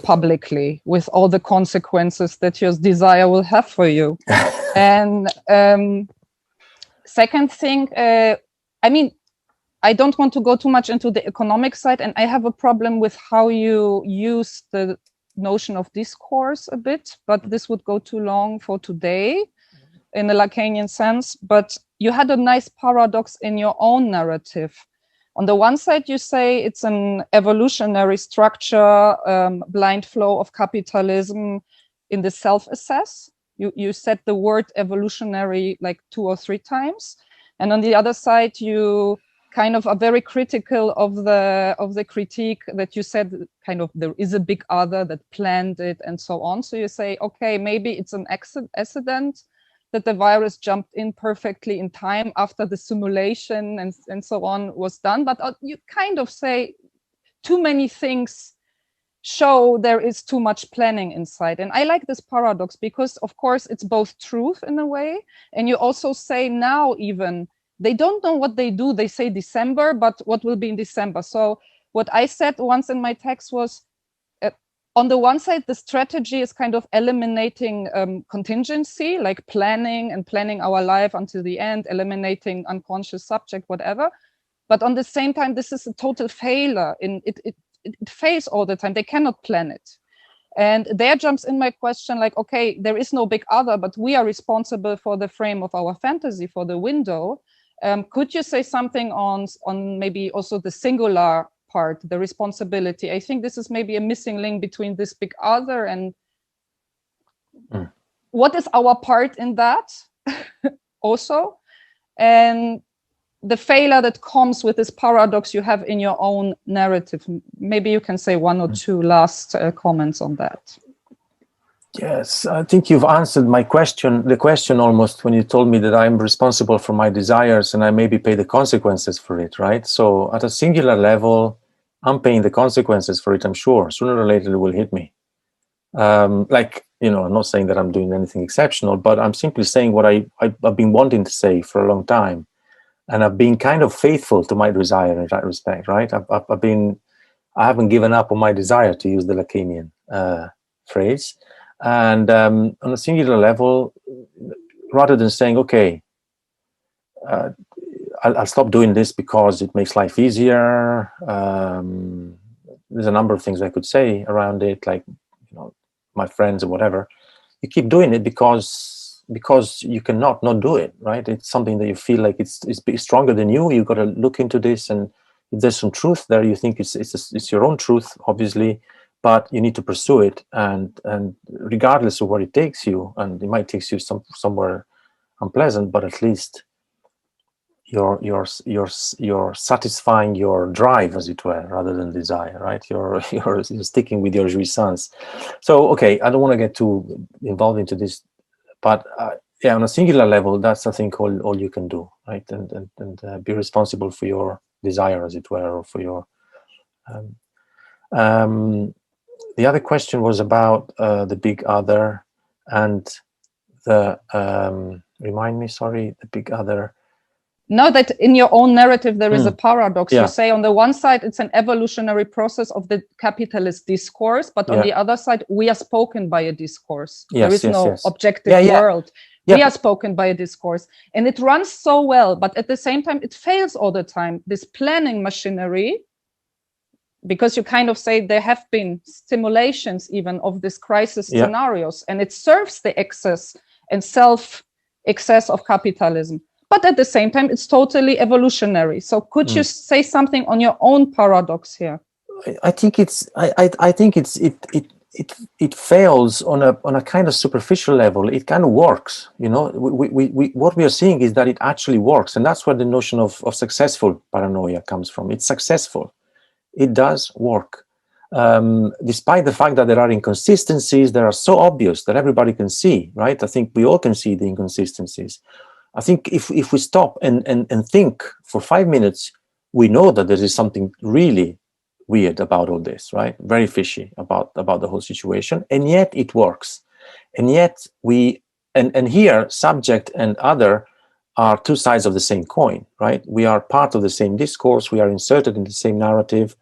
publicly, with all the consequences that your desire will have for you. And second thing, I mean, I don't want to go too much into the economic side, and I have a problem with how you use the notion of discourse a bit, but this would go too long for today in the Lacanian sense. But you had a nice paradox in your own narrative. On the one side, you say it's an evolutionary structure, blind flow of capitalism in the self-assess. You said the word evolutionary like 2 or 3 times. And on the other side, you kind of are very critical of the critique that you said kind of there is a big other that planned it and so on. So you say, okay, maybe it's an accident that the virus jumped in perfectly in time after the simulation and so on was done. But you kind of say too many things show there is too much planning inside. And I like this paradox because, of course, it's both truth in a way. And you also say now even, they don't know what they do. They say December, but what will be in December? So what I said once in my text was, on the one side, the strategy is kind of eliminating contingency, like planning our life until the end, eliminating unconscious subject, whatever. But on the same time, this is a total failure. It fails all the time. They cannot plan it. And there jumps in my question, like, okay, there is no big other, but we are responsible for the frame of our fantasy, for the window. Could you say something on maybe also the singular part, the responsibility? I think this is maybe a missing link between this big other and what is our part in that also, and the failure that comes with this paradox you have in your own narrative. Maybe you can say 1 or 2 last comments on that. Yes, I think you've answered my question, the question almost, when you told me that I'm responsible for my desires and I maybe pay the consequences for it, right? So at a singular level, I'm paying the consequences for it, I'm sure. Sooner or later it will hit me. Like, you know, I'm not saying that I'm doing anything exceptional, but I'm simply saying what I've been wanting to say for a long time. And I've been kind of faithful to my desire in that respect, right? I haven't given up on my desire, to use the Lacanian phrase. And on a singular level, rather than saying, okay, I'll stop doing this because it makes life easier. There's a number of things I could say around it, like, you know, my friends or whatever. You keep doing it because you cannot not do it, right? It's something that you feel like it's stronger than you. You've got to look into this, and if there's some truth there, you think it's your own truth, obviously, but you need to pursue it, and regardless of where it takes you, and it might take you somewhere unpleasant, but at least you're satisfying your drive, as it were, rather than desire, right? You're sticking with your jouissance. So, okay, I don't want to get too involved into this, but yeah, on a singular level, that's I think all you can do, right? And be responsible for your desire, as it were, or for your. The other question was about the big other, and the remind me, sorry, the big other. Now that in your own narrative, there is a paradox. Yeah. You say on the one side, it's an evolutionary process of the capitalist discourse, but on the other side, we are spoken by a discourse. Yes, there is no objective world. Yeah. We are spoken by a discourse. And it runs so well, but at the same time, it fails all the time. This planning machinery, because you kind of say there have been stimulations even of this crisis scenarios, and it serves the excess and self-excess of capitalism. But at the same time, it's totally evolutionary. So could you say something on your own paradox here? I think it fails on a kind of superficial level. It kind of works, you know. What we are seeing is that it actually works, and that's where the notion of successful paranoia comes from. It's successful. It does work, despite the fact that there are inconsistencies that are so obvious that everybody can see, right? I think we all can see the inconsistencies. I think if we stop and think for 5 minutes, we know that there is something really weird about all this, right? Very fishy about the whole situation, and yet it works. And yet we, and here subject and other are two sides of the same coin, right? We are part of the same discourse. We are inserted in the same narrative.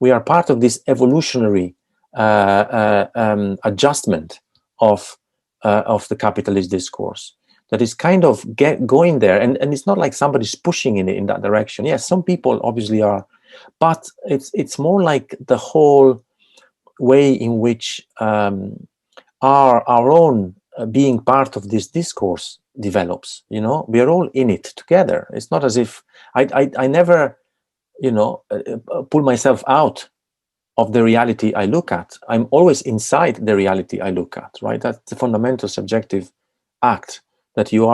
We are part of this evolutionary adjustment of the capitalist discourse that is kind of going there, and it's not like somebody's pushing in that direction. Yes, some people obviously are, but it's more like the whole way in which our own being part of this discourse develops. You know, we are all in it together. It's not as if I never, you know, pull myself out of the reality I look at. I'm always inside the reality I look at, right? That's the fundamental subjective act, that you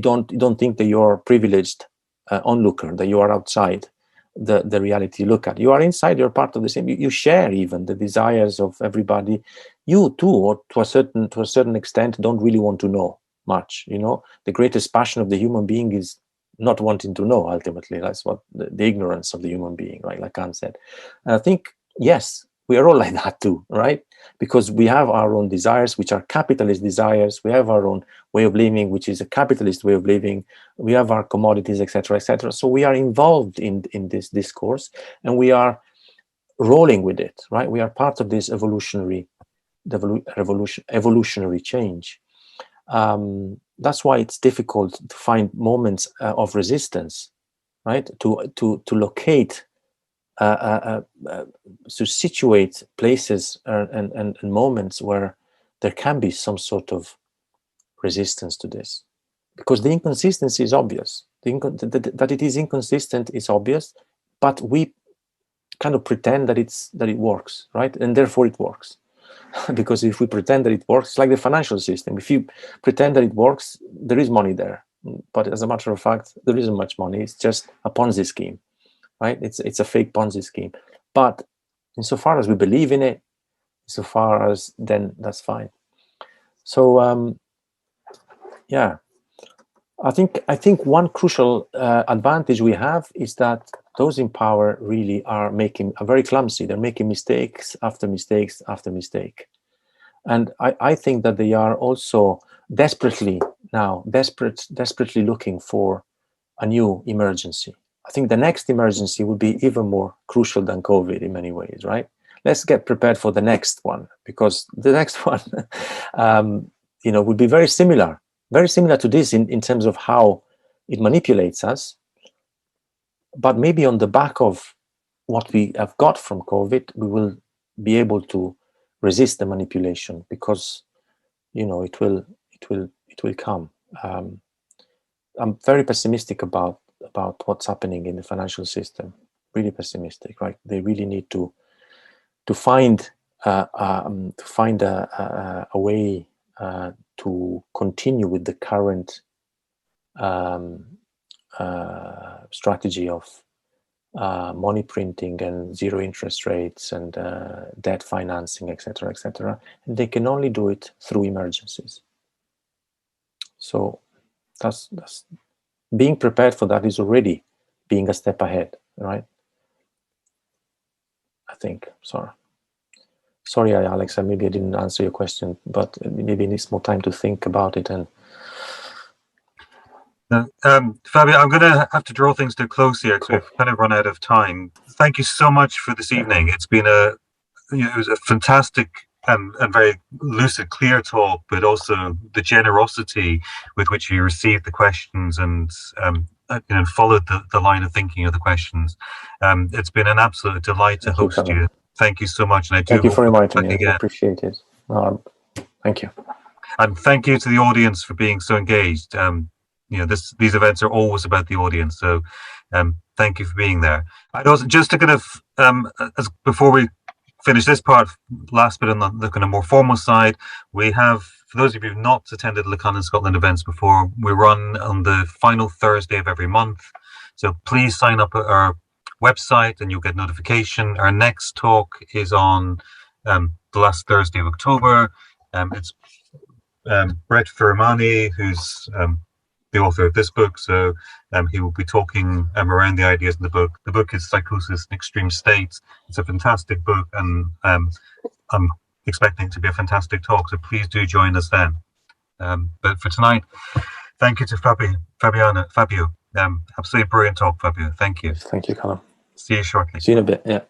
don't think that you're privileged onlooker, that you are outside the reality you look at. You are inside, you're part of the same, you share even the desires of everybody. You too, or to a certain extent, don't really want to know much. You know, the greatest passion of the human being is not wanting to know. Ultimately, that's what the ignorance of the human being, right? Like Kant said. And I think, yes, we are all like that too, right? Because we have our own desires, which are capitalist desires. We have our own way of living, which is a capitalist way of living. We have our commodities, etc., etc. So we are involved in this discourse, and we are rolling with it, right? We are part of this evolutionary change. That's why it's difficult to find moments of resistance, right? To locate, to situate places and moments where there can be some sort of resistance to this, because the inconsistency is obvious. That it is inconsistent is obvious, but we kind of pretend that it works, right? And therefore it works. Because if we pretend that it works, it's like the financial system. If you pretend that it works, there is money there. But as a matter of fact, there isn't much money. It's just a Ponzi scheme, right? It's a fake Ponzi scheme. But insofar as we believe in it, insofar as, then that's fine. So yeah, I think one crucial advantage we have is that those in power really are very clumsy. They're making mistakes after mistakes after mistake. And I think that they are also desperately looking for a new emergency. I think the next emergency will be even more crucial than COVID in many ways, right? Let's get prepared for the next one, because the next one, will be very similar to this in terms of how it manipulates us. But maybe on the back of what we have got from COVID, we will be able to resist the manipulation, because it will come. I'm very pessimistic about what's happening in the financial system. Really pessimistic, right? They really need to find a way to continue with the current strategy of money printing and zero interest rates and debt financing, etc., etc. And they can only do it through emergencies. So that's being prepared for that is already being a step ahead, right? I think. Sorry, Alex, maybe I didn't answer your question, but maybe it needs more time to think about it. And Fabio, I'm going to have to draw things to a close here because we've kind of run out of time. Thank you so much for this evening. It's been it was a fantastic and very lucid, clear talk, but also the generosity with which you received the questions and followed the line of thinking of the questions. It's been an absolute delight to host you. Thank you so much, and I do. Thank you for inviting me. I appreciate it. Thank you, and thank you to the audience for being so engaged. These events are always about the audience, so thank you for being there. I'd also, just to kind of before we finish this part, last bit on the kind of more formal side, we have, for those of you who've not attended Lacan in Scotland events before, we run on the final Thursday of every month. So please sign up at our website and you'll get notification. Our next talk is on the last Thursday of October. It's Brett Firmani, who's the author of this book. So he will be talking around the ideas in the book. The book is Psychosis in Extreme States. It's a fantastic book, and I'm expecting it to be a fantastic talk. So please do join us then. But for tonight, thank you to Fabio. Absolutely brilliant talk, Fabio. Thank you. Thank you, Callum. See you shortly. See you in a bit. Yeah.